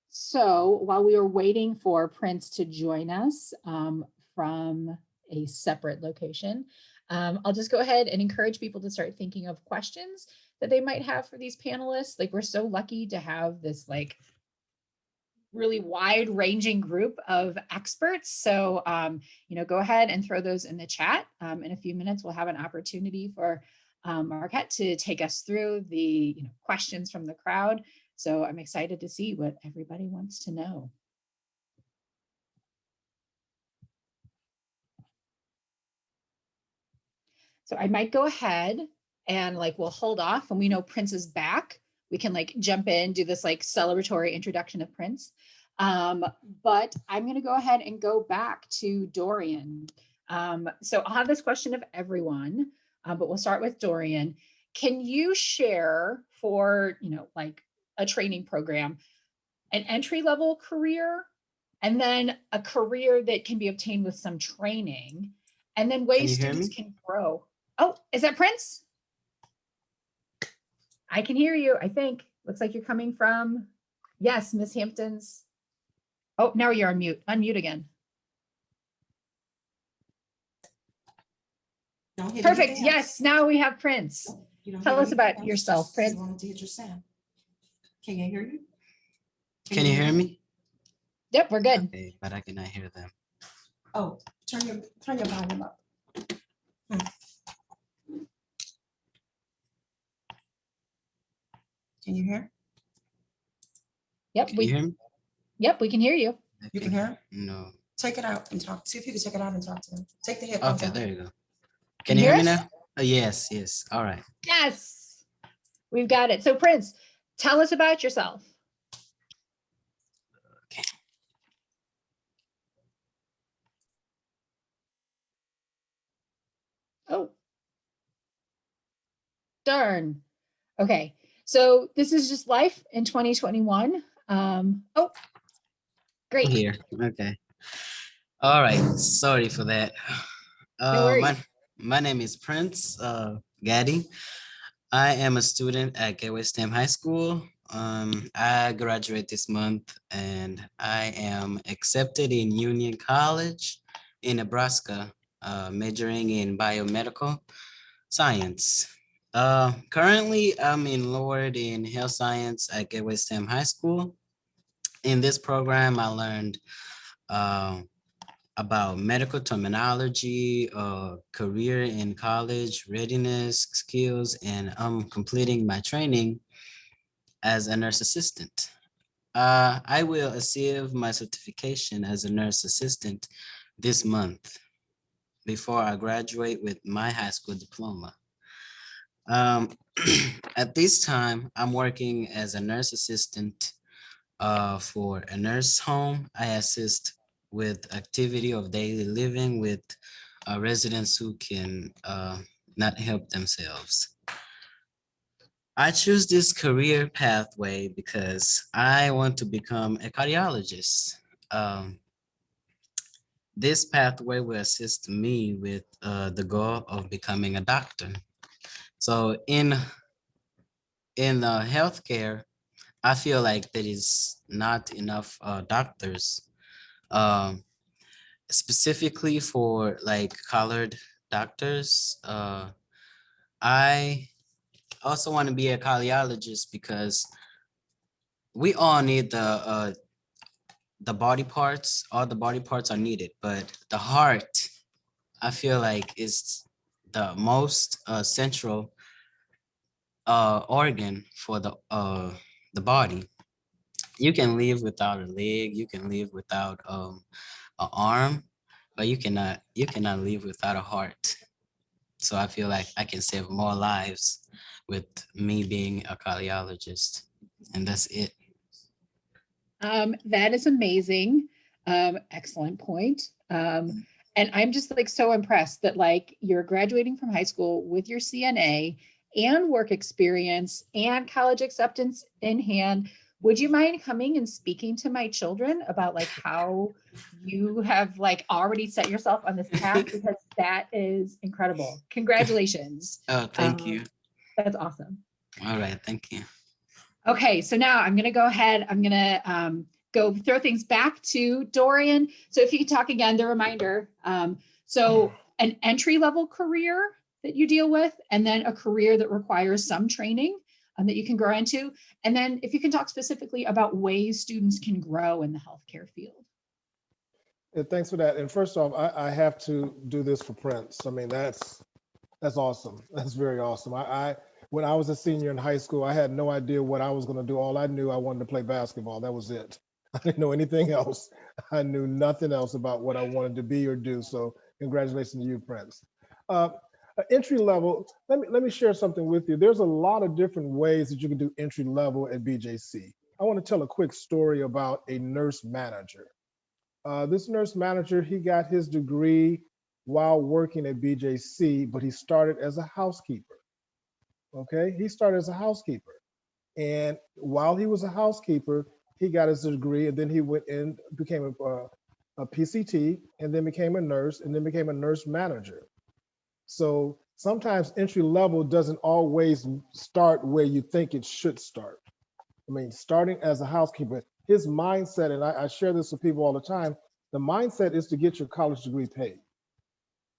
S11: So while we were waiting for Prince to join us from a separate location, I'll just go ahead and encourage people to start thinking of questions that they might have for these panelists. Like, we're so lucky to have this like really wide ranging group of experts. So, go ahead and throw those in the chat. In a few minutes, we'll have an opportunity for Marquette to take us through the questions from the crowd. So I'm excited to see what everybody wants to know. So I might go ahead and we'll hold off when we know Prince is back. We can jump in, do this celebratory introduction of Prince. But I'm going to go ahead and go back to Dorian. So I'll have this question of everyone, but we'll start with Dorian. Can you share for, a training program, an entry-level career, and then a career that can be obtained with some training, and then ways students can grow? Oh, is that Prince? I can hear you, I think. Looks like you're coming from, yes, Miss Hampton's. Oh, now you're on mute. Unmute again. Perfect. Yes, now we have Prince. Tell us about yourself, Prince.
S15: Can you hear you? Can you hear me?
S11: Yep, we're good.
S15: Okay, but I cannot hear them. Oh,
S13: turn your volume up. Can you hear?
S11: Yep,
S16: Can you hear me?
S11: Yep, we can hear you.
S13: You can hear him?
S16: No.
S13: Take it out and talk. See if you can take it out and talk to him. Take the headphones
S16: Okay,
S13: out.
S16: there you go. Can you hear me now? Yes, yes. All right.
S11: Yes, we've got it. So Prince, tell us about yourself.
S16: Okay.
S11: Oh, darn. Okay, so this is just life in 2021. Oh, great.
S16: Here. Okay. All right. Sorry for that.
S11: No worries.
S16: My name is Prince Gaddy. I am a student at Gateway STEM High School. I graduate this month and I am accepted in Union College in Nebraska, majoring in biomedical science. Currently, I'm enrolled in health science at Gateway STEM High School. In this program, I learned about medical terminology, career in college, readiness, skills, and I'm completing my training as a nurse assistant. I will receive my certification as a nurse assistant this month before I graduate with my high school diploma. At this time, I'm working as a nurse assistant for a nurse home. I assist with activity of daily living with residents who can not help themselves. I choose this career pathway because I want to become a cardiologist. This pathway will assist me with the goal of becoming a doctor. So in healthcare, I feel like there is not enough doctors, specifically for like colored doctors. I also want to be a cardiologist because we all need the body parts. All the body parts are needed, but the heart, I feel like, is the most central organ for the body. You can live without a leg, you can live without an arm, but you cannot live without a heart. So I feel like I can save more lives with me being a cardiologist, and that's it.
S11: That is amazing. Excellent point. And I'm just like so impressed that like you're graduating from high school with your CNA and work experience and college acceptance in hand. Would you mind coming and speaking to my children about like how you have like already set yourself on this path? Because that is incredible. Congratulations.
S16: Oh, thank you.
S11: That's awesome.
S16: All right, thank you.
S11: Okay, so now I'm going to go ahead. I'm going to go throw things back to Dorian. So if you could talk again, the reminder. So an entry-level career that you deal with, and then a career that requires some training that you can grow into. And then if you can talk specifically about ways students can grow in the healthcare field.
S12: Yeah, thanks for that. And first off, I have to do this for Prince. I mean, that's awesome. That's very awesome. When I was a senior in high school, I had no idea what I was going to do. All I knew, I wanted to play basketball. That was it. I didn't know anything else. I knew nothing else about what I wanted to be or do. So congratulations to you, Prince. Entry level, let me share something with you. There's a lot of different ways that you can do entry level at BJC. I want to tell a quick story about a nurse manager. This nurse manager, he got his degree while working at BJC, but he started as a housekeeper. Okay, he started as a housekeeper. And while he was a housekeeper, he got his degree, and then he went and became a PCT, and then became a nurse, and then became a nurse manager. So sometimes entry level doesn't always start where you think it should start. I mean, starting as a housekeeper, his mindset, and I share this with people all the time, the mindset is to get your college degree paid.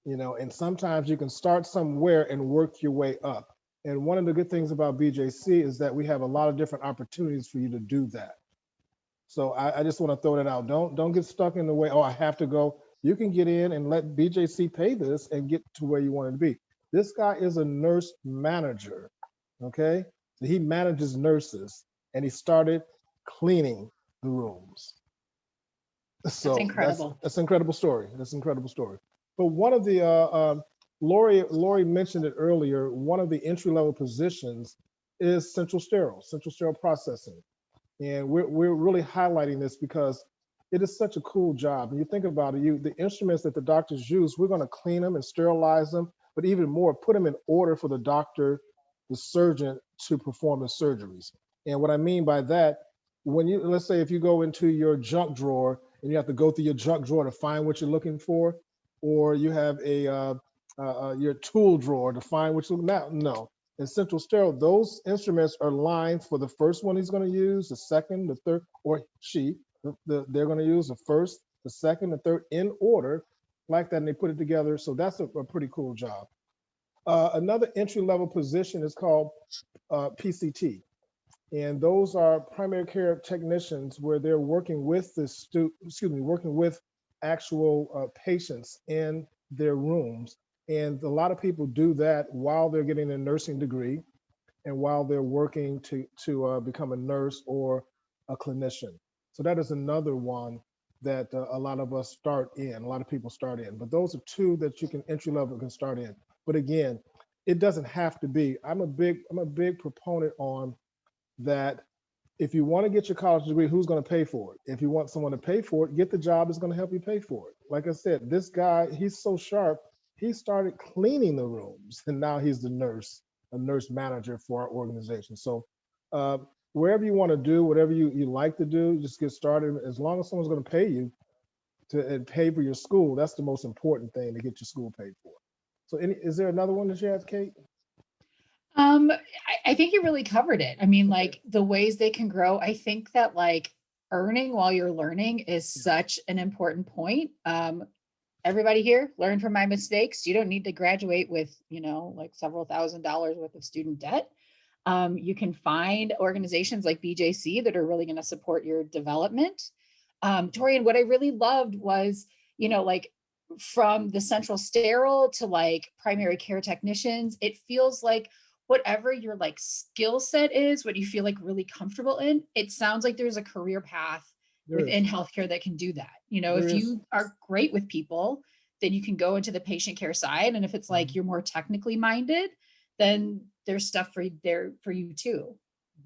S12: You know, and sometimes you can start somewhere and work your way up. And one of the good things about BJC is that we have a lot of different opportunities for you to do that. So I just want to throw that out. Don't get stuck in the way, oh, I have to go You can get in and let BJC pay this and get to where you want to be. This guy is a nurse manager, okay? So he manages nurses, and he started cleaning the rooms. So
S11: incredible.
S12: That's an incredible story. That's an incredible story. But one of the Laurie mentioned it earlier. One of the entry-level positions is central sterile processing, and we're really highlighting this because it is such a cool job. And you think about it, the instruments that the doctors use, we're going to clean them and sterilize them, but even more, put them in order for the doctor, the surgeon to perform the surgeries. And what I mean by that, when you, let's say if you go into your junk drawer and you have to go through your junk drawer to find what you're looking for, or you have your tool drawer to find what you're looking at, no. In central sterile, those instruments are lined for the first one he's going to use, the second, the third, or she, they're going to use the first, the second, the third in order like that, and they put it together. So that's a pretty cool job. Another entry-level position is called PCT. And those are primary care technicians where they're working with working with actual patients in their rooms. And a lot of people do that while they're getting a nursing degree and while they're working to become a nurse or a clinician. So that is another one that a lot of us start in, a lot of people start in. But those are two that you can entry level can start in. But again, it doesn't have to be. I'm a big proponent on that. If you want to get your college degree, who's going to pay for it? If you want someone to pay for it, get the job that's going to help you pay for it. Like I said, this guy, he's so sharp. He started cleaning the rooms, and now he's a nurse manager for our organization. So wherever you want to do, whatever you like to do, just get started. As long as someone's going to pay you and pay for your school, that's the most important thing, to get your school paid for. So is there another one that you have, Kate?
S11: I think you really covered it. I mean, like the ways they can grow. I think that like earning while you're learning is such an important point. Everybody here, learn from my mistakes. You don't need to graduate with, like several $1,000s worth of student debt. You can find organizations like BJC that are really going to support your development. Dorian, what I really loved was, like from the central sterile to like primary care technicians, it feels like whatever your like skill set is, what you feel like really comfortable in, it sounds like there's a career path within healthcare that can do that. If you are great with people, then you can go into the patient care side. And if it's like you're more technically minded, then there's stuff there for you too.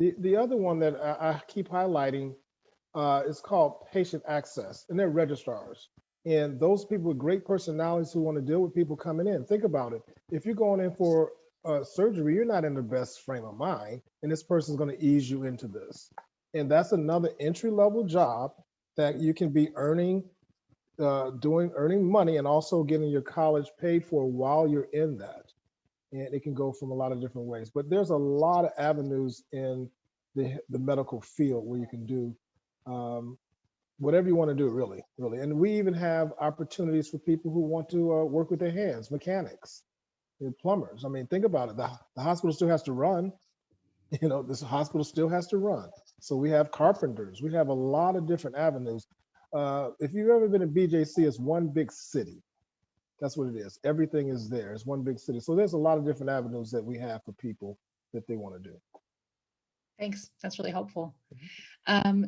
S12: The other one that I keep highlighting is called patient access, and they're registrars. And those people with great personalities who want to deal with people coming in. Think about it. If you're going in for surgery, you're not in the best frame of mind, and this person's going to ease you into this. And that's another entry-level job that you can be earning money and also getting your college paid for while you're in that. And it can go from a lot of different ways. But there's a lot of avenues in the medical field where you can do whatever you want to do, really. And we even have opportunities for people who want to work with their hands, mechanics, plumbers. I mean, think about it. The hospital still has to run. This hospital still has to run. So we have carpenters. We have a lot of different avenues. If you've ever been to BJC, it's one big city. That's what it is. Everything is there. It's one big city. So there's a lot of different avenues that we have for people that they want to do.
S11: Thanks. That's really helpful.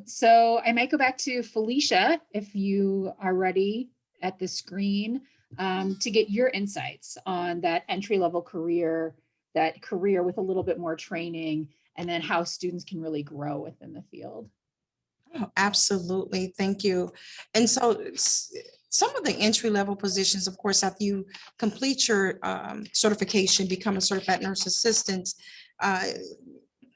S11: So I might go back to Felicia, if you are ready at the screen, to get your insights on that entry-level career, that career with a little bit more training, and then how students can really grow within the field.
S13: Oh, absolutely. Thank you. And so some of the entry-level positions, of course, after you complete your certification, become a certified nurse assistant,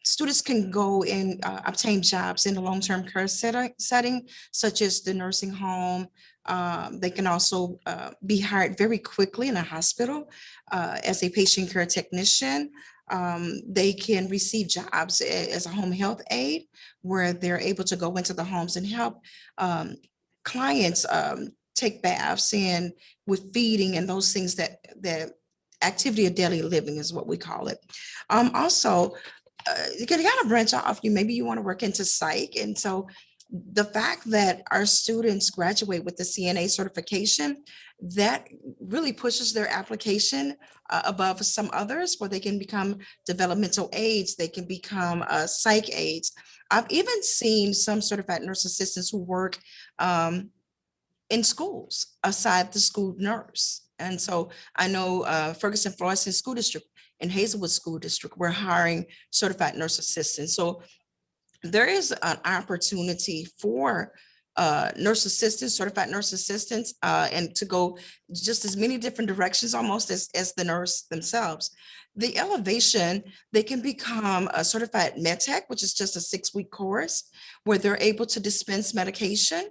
S13: students can go and obtain jobs in the long-term care setting, such as the nursing home. They can also be hired very quickly in a hospital as a patient care technician. They can receive jobs as a home health aide, where they're able to go into the homes and help clients take baths and with feeding and those things that activity of daily living is what we call it. Also, you can kind of branch off. Maybe you want to work into psych, and so the fact that our students graduate with the CNA certification, that really pushes their application above some others, where they can become developmental aides, they can become psych aides. I've even seen some certified nurse assistants who work in schools aside the school nurse. And so I know Ferguson Florissant School District and Hazelwood School District, we're hiring certified nurse assistants. So there is an opportunity for nurse assistants, certified nurse assistants, and to go just as many different directions almost as the nurse themselves. The elevation, they can become a certified med tech, which is just a 6-week course where they're able to dispense medication,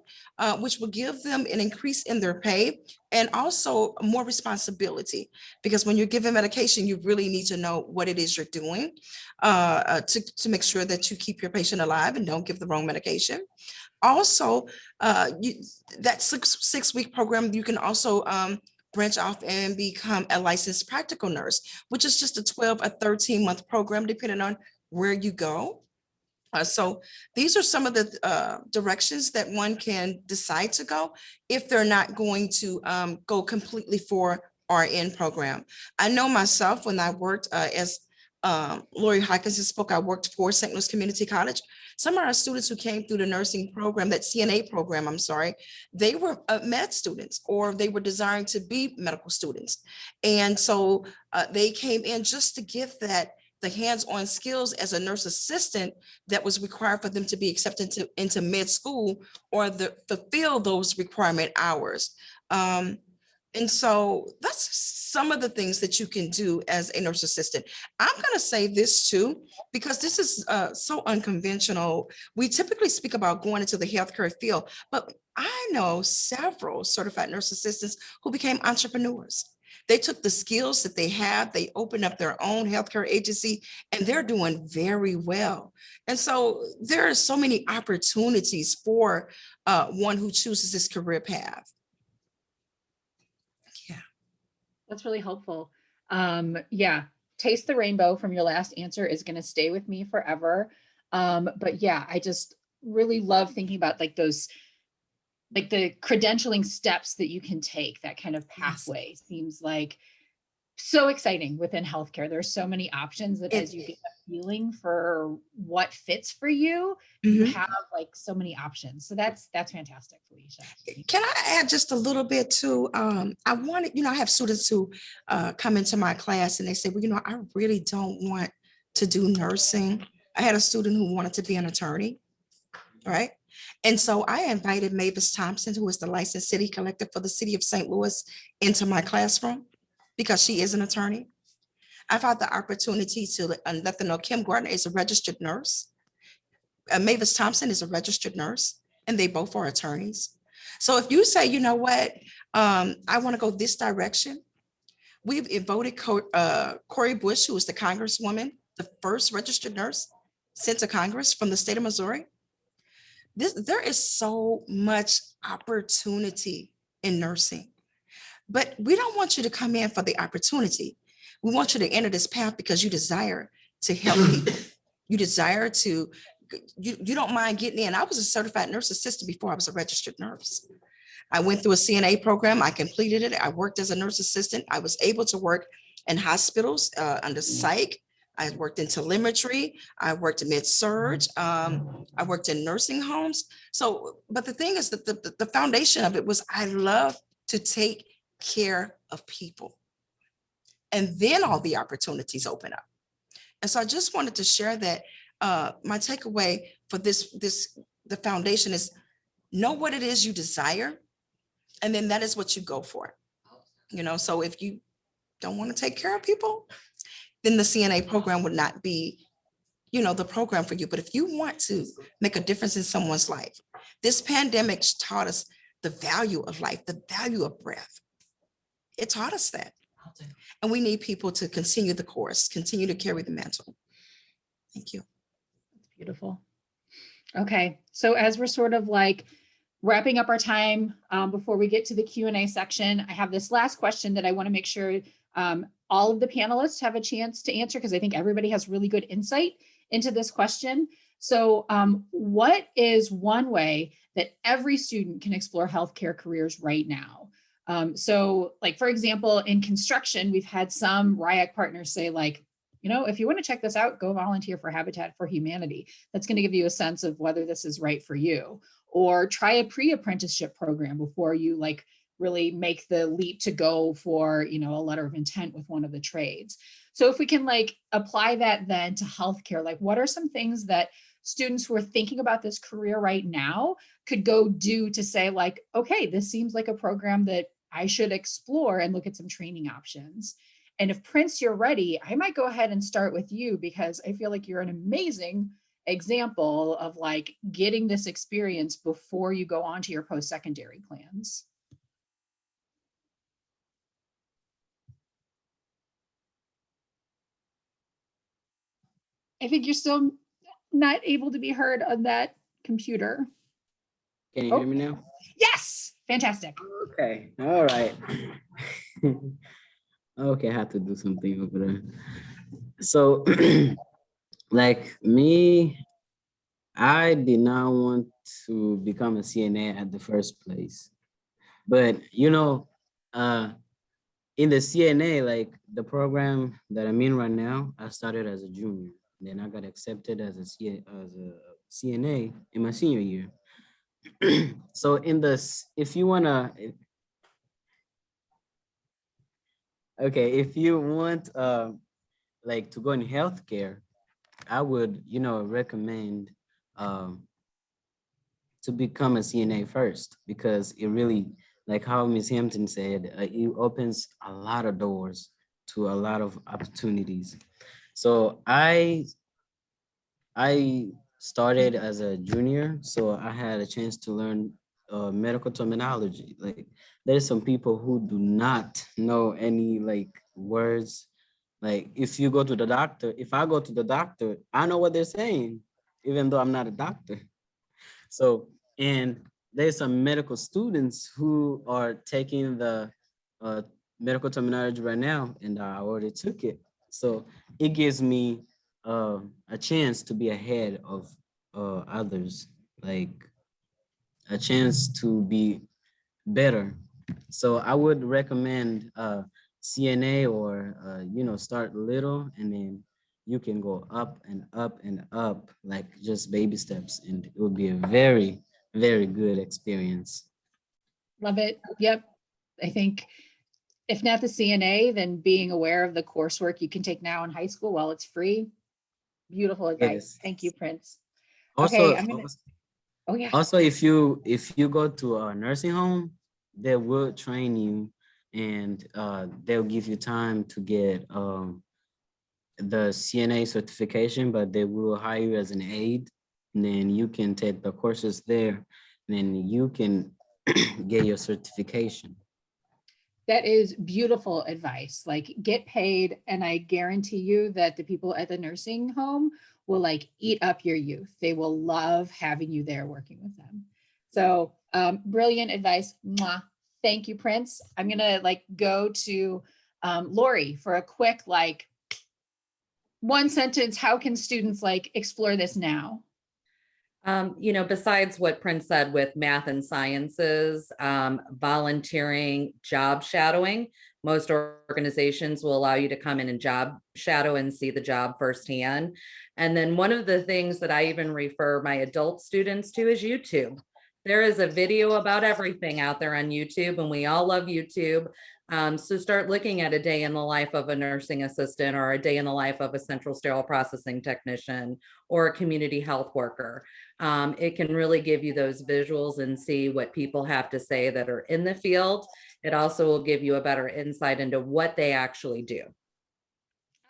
S13: which will give them an increase in their pay and also more responsibility. Because when you're giving medication, you really need to know what it is you're doing to make sure that you keep your patient alive and don't give the wrong medication. Also, that six-week program, you can also branch off and become a licensed practical nurse, which is just a 12 or 13-month program, depending on where you go. So these are some of the directions that one can decide to go if they're not going to go completely for RN program. I know myself when I worked as Laurie Hawkins spoke, I worked for St. Louis Community College. Some of our students who came through the nursing program, that CNA program, I'm sorry, they were med students or they were desiring to be medical students. And so they came in just to get the hands-on skills as a nurse assistant that was required for them to be accepted into med school or fulfill those requirement hours. And so that's some of the things that you can do as a nurse assistant. I'm going to say this too, because this is so unconventional. We typically speak about going into the healthcare field, but I know several certified nurse assistants who became entrepreneurs. They took the skills that they have, they opened up their own healthcare agency, and they're doing very well. And so there are so many opportunities for one who chooses this career path.
S11: That's really helpful. Yeah, taste the rainbow from your last answer is going to stay with me forever. But yeah, I just really love thinking about like those, like the credentialing steps that you can take. That kind of pathway seems like so exciting within healthcare. There's so many options that as you get a feeling for what fits for you, you have like so many options. So that's fantastic, Felicia.
S13: Can I add just a little bit to, I wanted, I have students who come into my class and they say, well, I really don't want to do nursing. I had a student who wanted to be an attorney, right? And so I invited Mavis Thompson, who is the licensed city collector for the city of St. Louis, into my classroom because she is an attorney. I've had the opportunity to let them know Kim Gardner is a registered nurse. Mavis Thompson is a registered nurse, and they both are attorneys. So if you say, you know what, I want to go this direction, we've voted Cori Bush, who is the congresswoman, the first registered nurse sent to Congress from the state of Missouri. There is so much opportunity in nursing, but we don't want you to come in for the opportunity. We want you to enter this path because you desire to help people. You desire to, you don't mind getting in. I was a certified nurse assistant before I was a registered nurse. I went through a CNA program. I completed it. I worked as a nurse assistant. I was able to work in hospitals under psych. I worked in telemetry. I worked in med-surg. I worked in nursing homes. So, but the thing is that the foundation of it was I love to take care of people. And then all the opportunities open up. And so I just wanted to share that my takeaway for the foundation is know what it is you desire. And then that is what you go for. So if you don't want to take care of people, then the CNA program would not be, the program for you. But if you want to make a difference in someone's life, this pandemic taught us the value of life, the value of breath. It taught us that. And we need people to continue the course, continue to carry the mantle. Thank you.
S11: That's beautiful. Okay, so as we're sort of like wrapping up our time before we get to the Q&A section, I have this last question that I want to make sure all of the panelists have a chance to answer because I think everybody has really good insight into this question. So what is one way that every student can explore healthcare careers right now? So like, for example, in construction, we've had some RIAC partners say like, you know, if you want to check this out, go volunteer for Habitat for Humanity. That's going to give you a sense of whether this is right for you. Or try a pre-apprenticeship program before you like really make the leap to go for, you know, a letter of intent with one of the trades. So if we can like apply that then to healthcare, like what are some things that students who are thinking about this career right now could go do to say like, okay, this seems like a program that I should explore and look at some training options. And if Prince, you're ready, I might go ahead and start with you because I feel like you're an amazing example of like getting this experience before you go on to your post-secondary plans. I think you're still not able to be heard on that computer.
S16: Can you hear me now?
S11: Yes, fantastic.
S16: Okay, all right. Okay, I have to do something over there. So, like me, I did not want to become a CNA at the first place. But, you know, in the CNA, like the program that I'm in right now, I started as a junior. Then I got accepted as a CNA in my senior year. So in this, if you wanna, okay, if you want like to go in healthcare, I would, you know, recommend to become a CNA first because it really, like how Ms. Hampton said, it opens a lot of doors to a lot of opportunities. So I started as a junior, so I had a chance to learn medical terminology. Like there's some people who do not know any like words. Like if you go to the doctor, if I go to the doctor, I know what they're saying, even though I'm not a doctor. So, and there's some medical students who are taking the medical terminology right now, and I already took it. So it gives me a chance to be ahead of others, like a chance to be better. So I would recommend CNA or, you know, start little and then you can go up and up and up, like just baby steps. And it would be a very, very good experience.
S11: Love it. Yep. I think if not the CNA, then being aware of the coursework you can take now in high school while it's free. Beautiful advice.
S16: Yes.
S11: Thank you, Prince.
S16: Also,
S11: Okay, I'm gonna, oh yeah.
S16: also if you go to a nursing home, they will train you and they'll give you time to get the CNA certification, but they will hire you as an aide. And then you can take the courses there, and then you can get your certification.
S11: That is beautiful advice. Like get paid, and I guarantee you that the people at the nursing home will like eat up your youth. They will love having you there working with them. So brilliant advice. Mwah. Thank you, Prince. I'm gonna like go to Lori for a quick like one sentence. How can students like explore this now?
S14: You know, besides what Prince said with math and sciences, volunteering, job shadowing, most organizations will allow you to come in and job shadow and see the job firsthand. And then one of the things that I even refer my adult students to is YouTube. There is a video about everything out there on YouTube, and we all love YouTube. So start looking at a day in the life of a nursing assistant or a day in the life of a central sterile processing technician or a community health worker. It can really give you those visuals and see what people have to say that are in the field. It also will give you a better insight into what they actually do.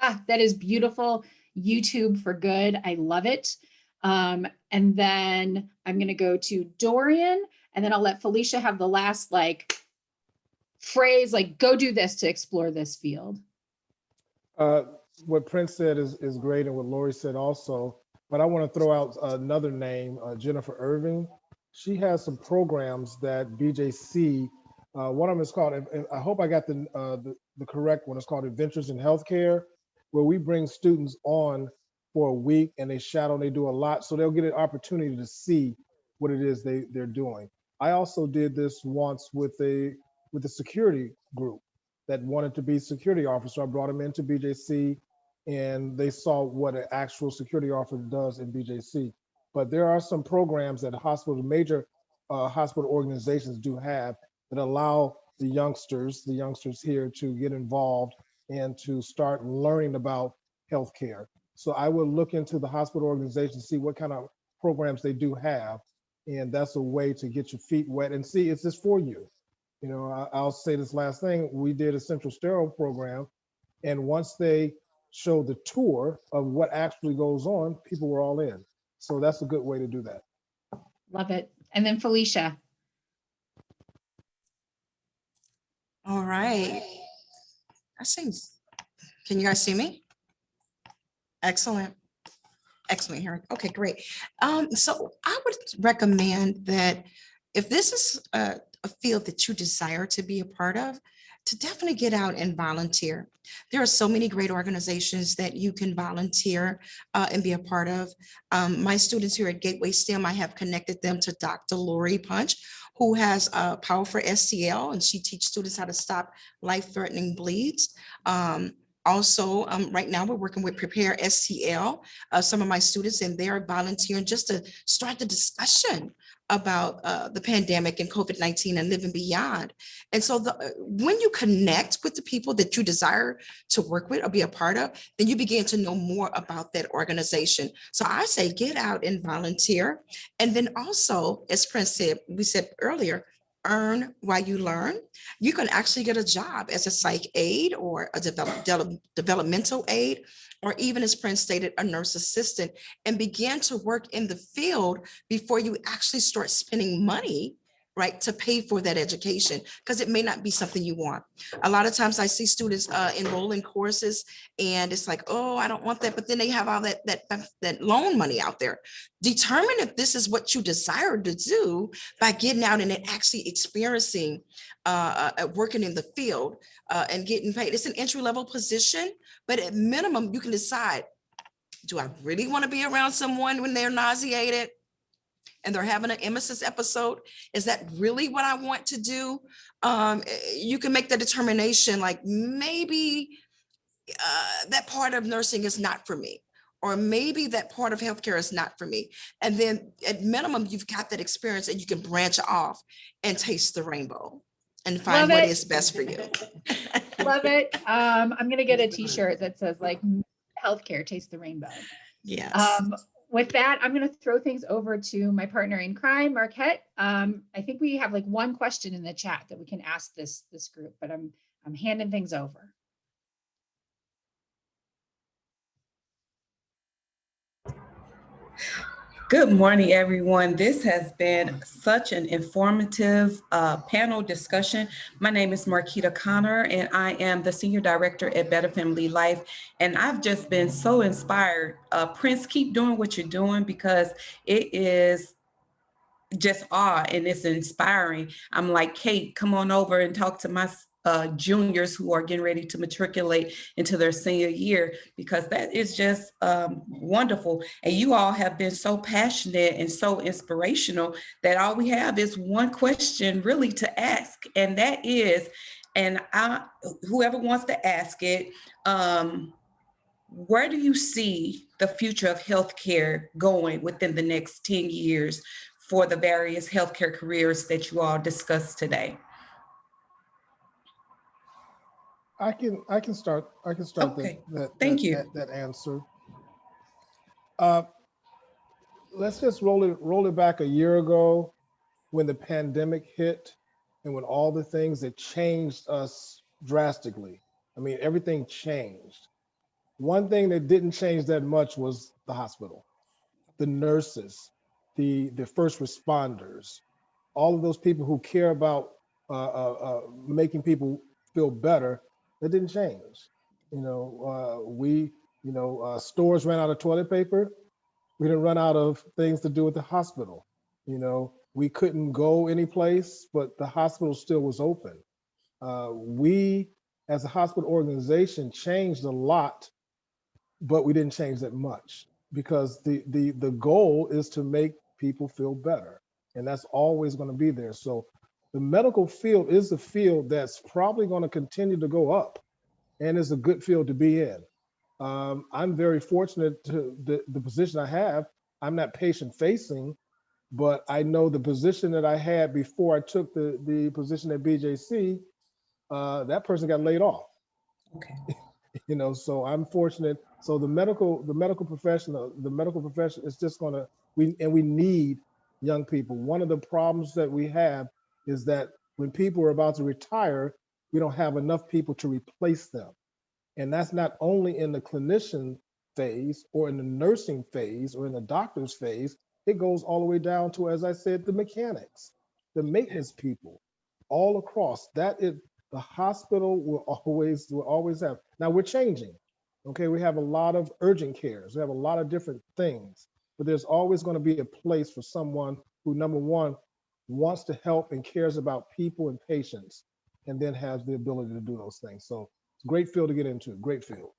S11: Ah, that is beautiful. YouTube for good. I love it. And then I'm going to go to Dorian, and then I'll let Felicia have the last like phrase, like go do this to explore this field.
S12: What Prince said is great, and what Laurie said also. But I want to throw out another name, Jennifer Irving. She has some programs that BJC. One of them is called, and I hope I got the correct one. It's called Adventures in Healthcare, where we bring students on for a week and they shadow and they do a lot. So they'll get an opportunity to see what it is they're doing. I also did this once with a security group that wanted to be security officer. I brought them into BJC and they saw what an actual security officer does in BJC. But there are some programs that hospitals, major hospital organizations do have that allow the youngsters here to get involved and to start learning about healthcare. So I would look into the hospital organization, see what kind of programs they do have. And that's a way to get your feet wet and see, is this for you? You know, I'll say this last thing. We did a central sterile program. And once they showed the tour of what actually goes on, people were all in. So that's a good way to do that.
S11: Love it. And then Felicia.
S13: All right. That seems, can you guys see me? Excellent. Excellent hearing. Okay, great. So I would recommend that if this is a field that you desire to be a part of, to definitely get out and volunteer. There are so many great organizations that you can volunteer and be a part of. My students here at Gateway STEM, I have connected them to Dr. Lowry Punch, who has a Power for STL, and she teaches students how to stop life-threatening bleeds. Also, right now we're working with Prepare STL, some of my students, and they're volunteering just to start the discussion about the pandemic and COVID-19 and living beyond. And so when you connect with the people that you desire to work with or be a part of, then you begin to know more about that organization. So I say get out and volunteer. And then also, as Prince said, we said earlier, earn while you learn. You can actually get a job as a psych aide or a developmental aide, or even, as Prince stated, a nurse assistant, and begin to work in the field before you actually start spending money, right, to pay for that education, because it may not be something you want. A lot of times I see students enroll in courses and it's like, oh, I don't want that, but then they have all that loan money out there. Determine if this is what you desire to do by getting out and actually experiencing working in the field and getting paid. It's an entry-level position, but at minimum, you can decide, do I really want to be around someone when they're nauseated and they're having an emesis episode? Is that really what I want to do? You can make the determination, like maybe that part of nursing is not for me, or maybe that part of healthcare is not for me. And then at minimum, you've got that experience and you can branch off and taste the rainbow and find what is best for you.
S11: Love it. I'm going to get a t-shirt that says like healthcare, taste the rainbow.
S13: Yes.
S11: With that, I'm going to throw things over to my partner in crime, Marquette. I think we have like one question in the chat that we can ask this group, but I'm handing things over.
S17: Good morning, everyone. This has been such an informative panel discussion. My name is Marquita Connor, and I am the Senior Director at Better Family Life. And I've just been so inspired. Prince, keep doing what you're doing, because it is just awe and it's inspiring. I'm like, Kate, come on over and talk to my juniors who are getting ready to matriculate into their senior year, because that is just wonderful. And you all have been so passionate and so inspirational that all we have is one question really to ask. And that is, and whoever wants to ask it, where do you see the future of healthcare going within the next 10 years for the various healthcare careers that you all discussed today?
S12: I can start.
S17: Okay.
S12: That answer. Let's just roll it back a year ago when the pandemic hit and when all the things that changed us drastically. I mean, everything changed. One thing that didn't change that much was the hospital, the nurses, the first responders, all of those people who care about making people feel better. That didn't change. Stores ran out of toilet paper. We didn't run out of things to do with the hospital. We couldn't go any place, but the hospital still was open. We, as a hospital organization, changed a lot but we didn't change that much because the goal is to make people feel better. And that's always going to be there. So the medical field is the field that's probably going to continue to go up and is a good field to be in. I'm very fortunate to the position I have. I'm not patient facing, but I know the position that I had before I took the position at BJC, that person got laid off.
S17: Okay.
S12: You know, so I'm fortunate. So the medical profession is just gonna, we need young people. One of the problems that we have is that when people are about to retire, we don't have enough people to replace them. And that's not only in the clinician phase or in the nursing phase or in the doctor's phase, it goes all the way down to, as I said, the mechanics, the maintenance people, all across. That is, the hospital will always have. Now we're changing. Okay, we have a lot of urgent cares. We have a lot of different things, but there's always going to be a place for someone who, number one, wants to help and cares about people and patients, and then has the ability to do those things. So it's a great field to get into, great field.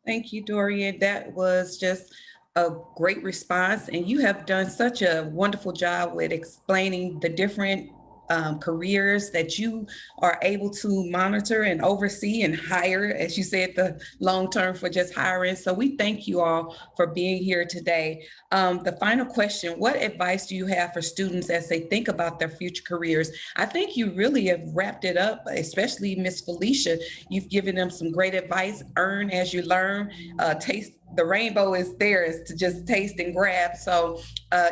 S17: Thank you, Dorian. That was just a great response. And you have done such a wonderful job with explaining the different careers that you are able to monitor and oversee and hire, as you said, the long term for just hiring. So we thank you all for being here today. The final question, what advice do you have for students as they think about their future careers? I think you really have wrapped it up, especially Miss Felicia. You've given them some great advice, earn as you learn, taste. The rainbow is there, is to just taste and grab. So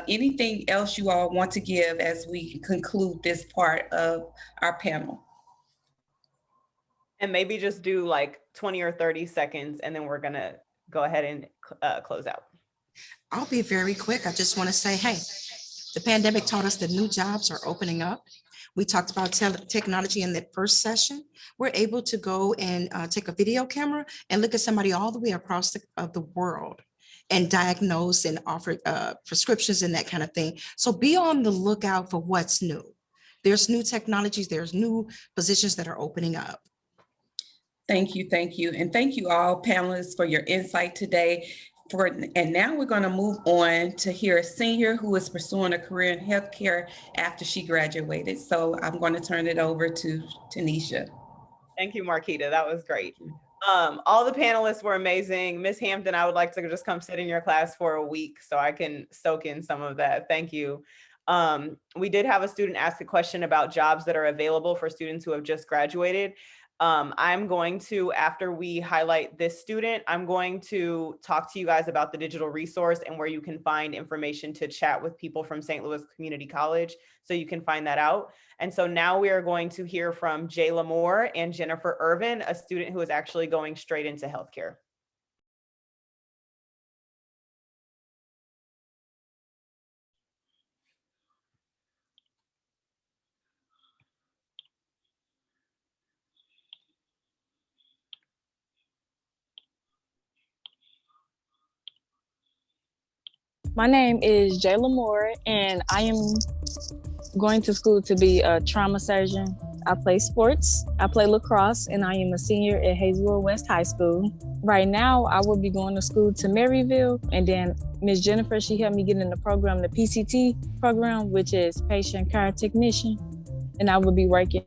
S17: anything else you all want to give as we conclude this part of our panel?
S1: And maybe just do like 20 or 30 seconds, and then we're gonna go ahead and close out.
S13: I'll be very quick. I just want to say, hey, the pandemic taught us that new jobs are opening up. We talked about technology in that first session. We're able to go and take a video camera and look at somebody all the way across the world and diagnose and offer prescriptions and that kind of thing. So be on the lookout for what's new. There's new technologies, there's new positions that are opening up.
S17: Thank you, thank you. And thank you all panelists for your insight today. And now we're going to move on to hear a senior who is pursuing a career in healthcare after she graduated. So I'm going to turn it over to Tanisha.
S1: Thank you, Marquita. That was great. All the panelists were amazing. Ms. Hampton, I would like to just come sit in your class for a week so I can soak in some of that. Thank you. We did have a student ask a question about jobs that are available for students who have just graduated. I'm going to, after we highlight this student, I'm going to talk to you guys about the digital resource and where you can find information to chat with people from St. Louis Community College, so you can find that out. And so now we are going to hear from Jayla Moore and Jennifer Irvin, a student who is actually going straight into healthcare.
S18: My name is Jayla Moore, and I am going to school to be a trauma surgeon. I play sports, I play lacrosse, and I am a senior at Hazelwood West High School. Right now, I will be going to school to Maryville, and then Ms. Jennifer, she helped me get in the program, the PCT program, which is Patient Care Technician, and I will be working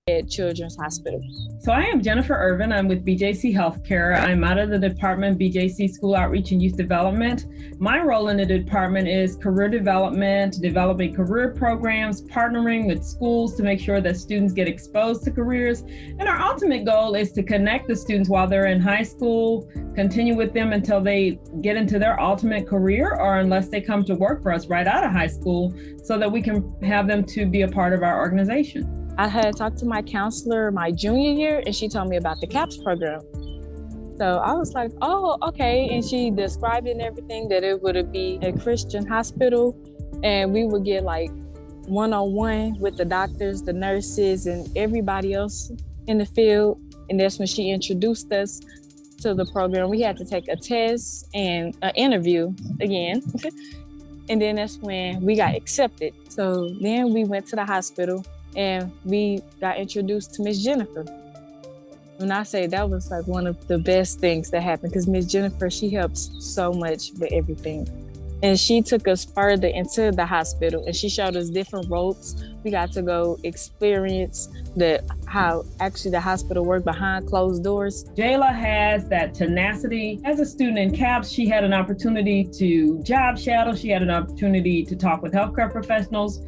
S18: at Children's Hospital.
S7: So I am Jennifer Irvin. I'm with BJC Healthcare. I'm out of the department BJC School Outreach and Youth Development. My role in the department is career development, developing career programs, partnering with schools to make sure that students get exposed to careers. And our ultimate goal is to connect the students while they're in high school, continue with them until they get into their ultimate career, or unless they come to work for us right out of high school, so that we can have them to be a part of our organization.
S18: I had talked to my counselor my junior year, and she told me about the CAPS program. So I was like, oh, okay. And she described it and everything, that it would be a Christian hospital, and we would get like one-on-one with the doctors, the nurses, and everybody else in the field. And that's when she introduced us to the program. We had to take a test and an interview again. And then that's when we got accepted. So then we went to the hospital and we got introduced to Miss Jennifer. When I say that was like one of the best things that happened, because Miss Jennifer, she helps so much with everything. And she took us further into the hospital and she showed us different ropes. We got to go experience how actually the hospital worked behind closed doors.
S7: Jayla has that tenacity. As a student in CAPS, she had an opportunity to job shadow. She had an opportunity to talk with healthcare professionals.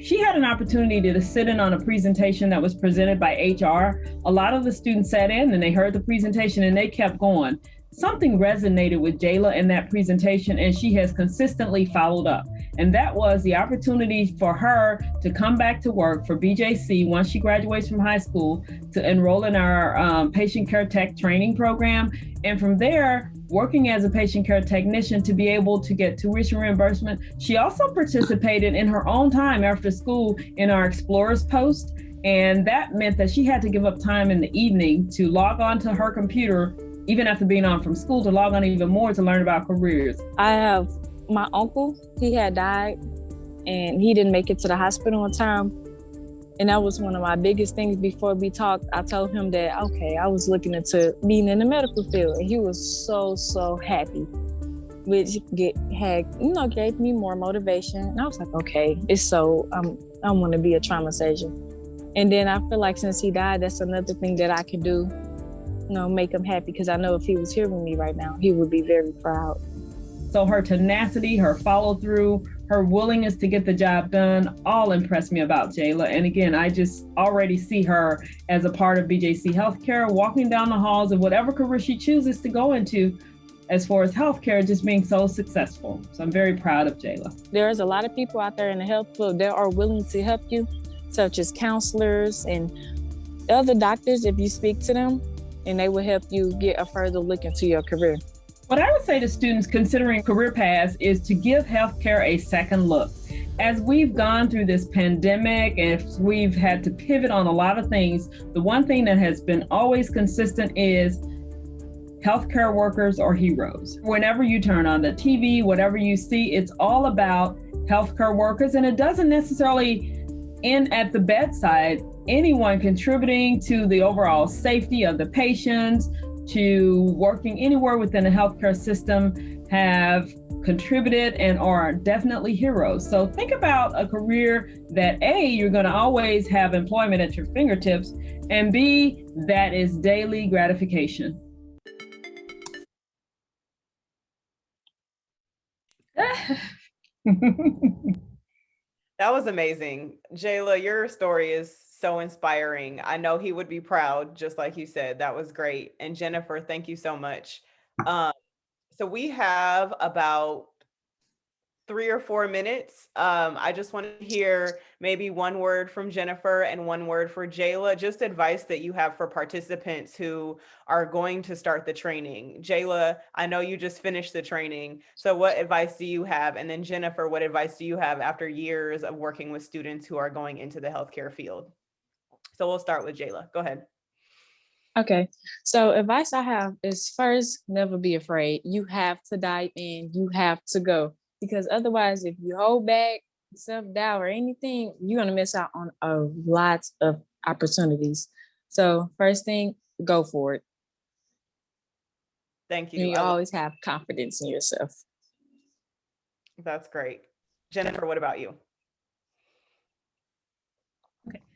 S7: She had an opportunity to sit in on a presentation that was presented by HR. A lot of the students sat in and they heard the presentation and they kept going. Something resonated with Jayla in that presentation, and she has consistently followed up. And that was the opportunity for her to come back to work for BJC once she graduates from high school, to enroll in our patient care tech training program. And from there, working as a patient care technician to be able to get tuition reimbursement. She also participated in her own time after school in our Explorers Post. And that meant that she had to give up time in the evening to log on to her computer, even after being on from school, to log on even more to learn about careers.
S18: I have my uncle, he had died and he didn't make it to the hospital on time. And that was one of my biggest things. Before we talked, I told him that, okay, I was looking into being in the medical field. And he was so happy, which gave me more motivation. And I was like, okay, I want to be a trauma surgeon. And then I feel like since he died, that's another thing that I can do, make him happy, because I know if he was here with me right now, he would be very proud.
S7: So her tenacity, her follow through, her willingness to get the job done, all impressed me about Jayla. And again, I just already see her as a part of BJC Healthcare, walking down the halls of whatever career she chooses to go into as far as healthcare, just being so successful. So I'm very proud of Jayla.
S18: There's a lot of people out there in the health field that are willing to help you, such as counselors and other doctors, if you speak to them, and they will help you get a further look into your career.
S7: What I would say to students considering career paths is to give healthcare a second look. As we've gone through this pandemic and we've had to pivot on a lot of things, the one thing that has been always consistent is healthcare workers are heroes. Whenever you turn on the TV, whatever you see, it's all about healthcare workers, and it doesn't necessarily end at the bedside. Anyone contributing to the overall safety of the patients, to working anywhere within the healthcare system, have contributed and are definitely heroes. So think about a career that A, you're going to always have employment at your fingertips, and B, that is daily gratification.
S1: That was amazing. Jayla, your story is so inspiring. I know he would be proud, just like you said. That was great. And Jennifer, thank you so much. So we have about 3 or 4 minutes. I just want to hear maybe one word from Jennifer and one word for Jayla, just advice that you have for participants who are going to start the training. Jayla, I know you just finished the training. So what advice do you have? And then Jennifer, what advice do you have after years of working with students who are going into the healthcare field? So we'll start with Jayla. Go ahead.
S18: Okay, so advice I have is, first, never be afraid. You have to dive in, you have to go. Because otherwise, if you hold back, self-doubt or anything, you're going to miss out on a lot of opportunities. So first thing, go for it.
S1: Thank you.
S18: And you always have confidence in yourself.
S1: That's great. Jennifer, what about you?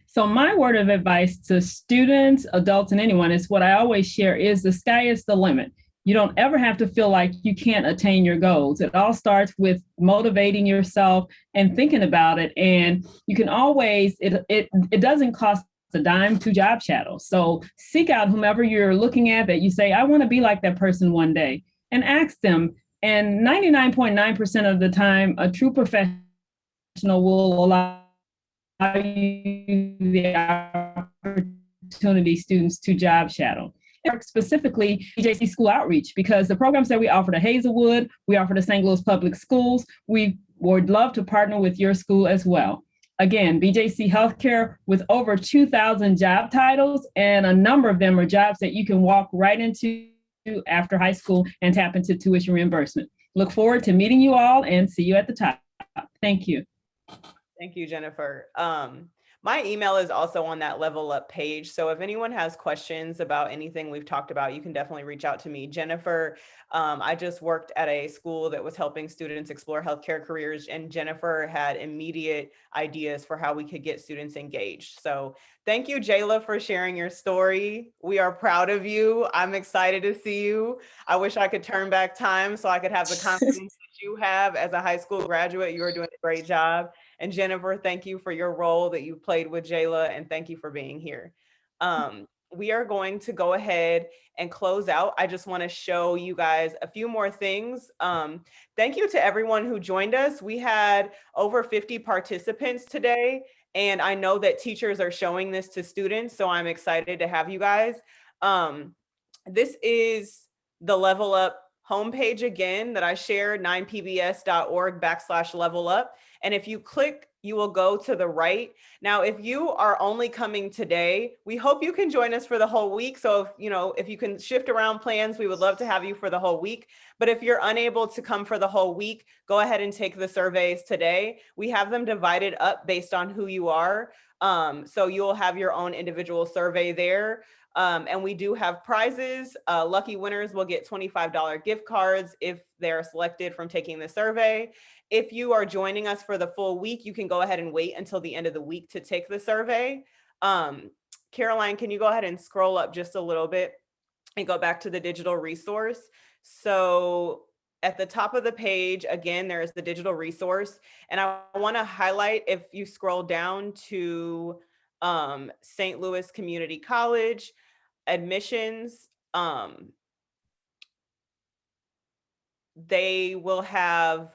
S7: So my word of advice to students, adults, and anyone is what I always share is the sky is the limit. You don't ever have to feel like you can't attain your goals. It all starts with motivating yourself and thinking about it. And you can always, it doesn't cost a dime to job shadow. So seek out whomever you're looking at that you say, I want to be like that person one day, and ask them. And 99.9% of the time, a true professional will allow you the opportunity students to job shadow. Specifically BJC School Outreach, because the programs that we offer to Hazelwood, we offer to St. Louis Public Schools, we would love to partner with your school as well. Again, BJC Healthcare with over 2,000 job titles, and a number of them are jobs that you can walk right into after high school and tap into tuition reimbursement. Look forward to meeting you all and see you at the top. Thank you.
S1: Thank you, Jennifer. My email is also on that Level Up page. So if anyone has questions about anything we've talked about, you can definitely reach out to me. Jennifer, I just worked at a school that was helping students explore healthcare careers, and Jennifer had immediate ideas for how we could get students engaged. So thank you, Jayla, for sharing your story. We are proud of you. I'm excited to see you. I wish I could turn back time so I could have the confidence that you have as a high school graduate. You are doing a great job. And Jennifer, thank you for your role that you played with Jayla, and thank you for being here. We are going to go ahead and close out. I just want to show you guys a few more things. Thank you to everyone who joined us. We had over 50 participants today, and I know that teachers are showing this to students, so I'm excited to have you guys. This is the Level Up homepage again that I shared, 9pbs.org/level up. And if you click, you will go to the right. Now, if you are only coming today, we hope you can join us for the whole week. So if you can shift around plans, we would love to have you for the whole week. But if you're unable to come for the whole week, go ahead and take the surveys today. We have them divided up based on who you are. So you'll have your own individual survey there. And we do have prizes. Lucky winners will get $25 gift cards if they're selected from taking the survey. If you are joining us for the full week, you can go ahead and wait until the end of the week to take the survey. Caroline, can you go ahead and scroll up just a little bit and go back to the digital resource? So at the top of the page, again, there's the digital resource. And I want to highlight, if you scroll down to St. Louis Community College, admissions, they will have,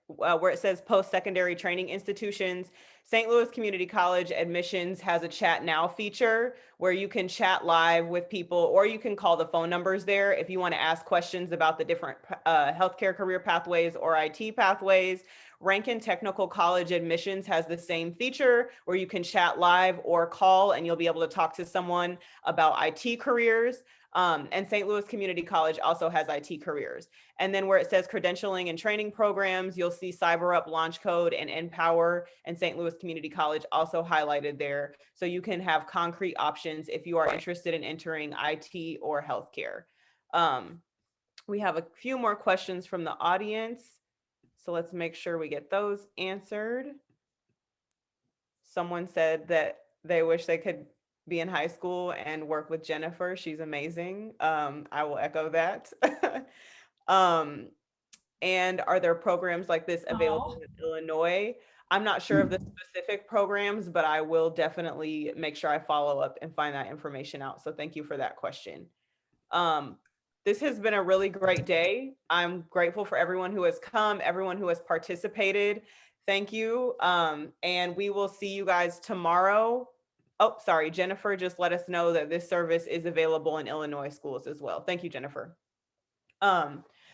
S1: where it says post-secondary training institutions, St. Louis Community College admissions has a chat now feature where you can chat live with people, or you can call the phone numbers there if you want to ask questions about the different healthcare career pathways or IT pathways. Rankin Technical College admissions has the same feature where you can chat live or call, and you'll be able to talk to someone about IT careers. And St. Louis Community College also has IT careers. And then where it says credentialing and training programs, you'll see CyberUp, Launch Code, and Empower, and St. Louis Community College also highlighted there. So you can have concrete options if you are interested in entering IT or healthcare. We have a few more questions from the audience. So let's make sure we get those answered. Someone said that they wish they could be in high school and work with Jennifer. She's amazing. I will echo that. And are there programs like this available in Illinois? I'm not sure of the specific programs, but I will definitely make sure I follow up and find that information out. So thank you for that question. This has been a really great day. I'm grateful for everyone who has come, everyone who has participated. Thank you. And we will see you guys tomorrow. Oh, sorry, Jennifer just let us know that this service is available in Illinois schools as well. Thank you, Jennifer.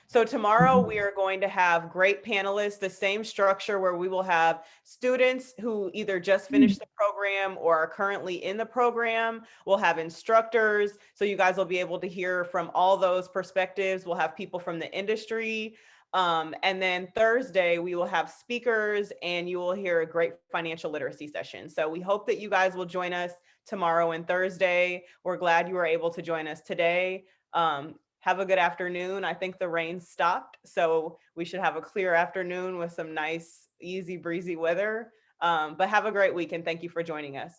S1: So tomorrow we are going to have great panelists, the same structure where we will have students who either just finished the program or are currently in the program. We'll have instructors, so you guys will be able to hear from all those perspectives. We'll have people from the industry. And then Thursday, we will have speakers, and you will hear a great financial literacy session. So we hope that you guys will join us tomorrow and Thursday. We're glad you were able to join us today. Have a good afternoon. I think the rain stopped, so we should have a clear afternoon with some nice, easy breezy weather. But have a great week, and thank you for joining us.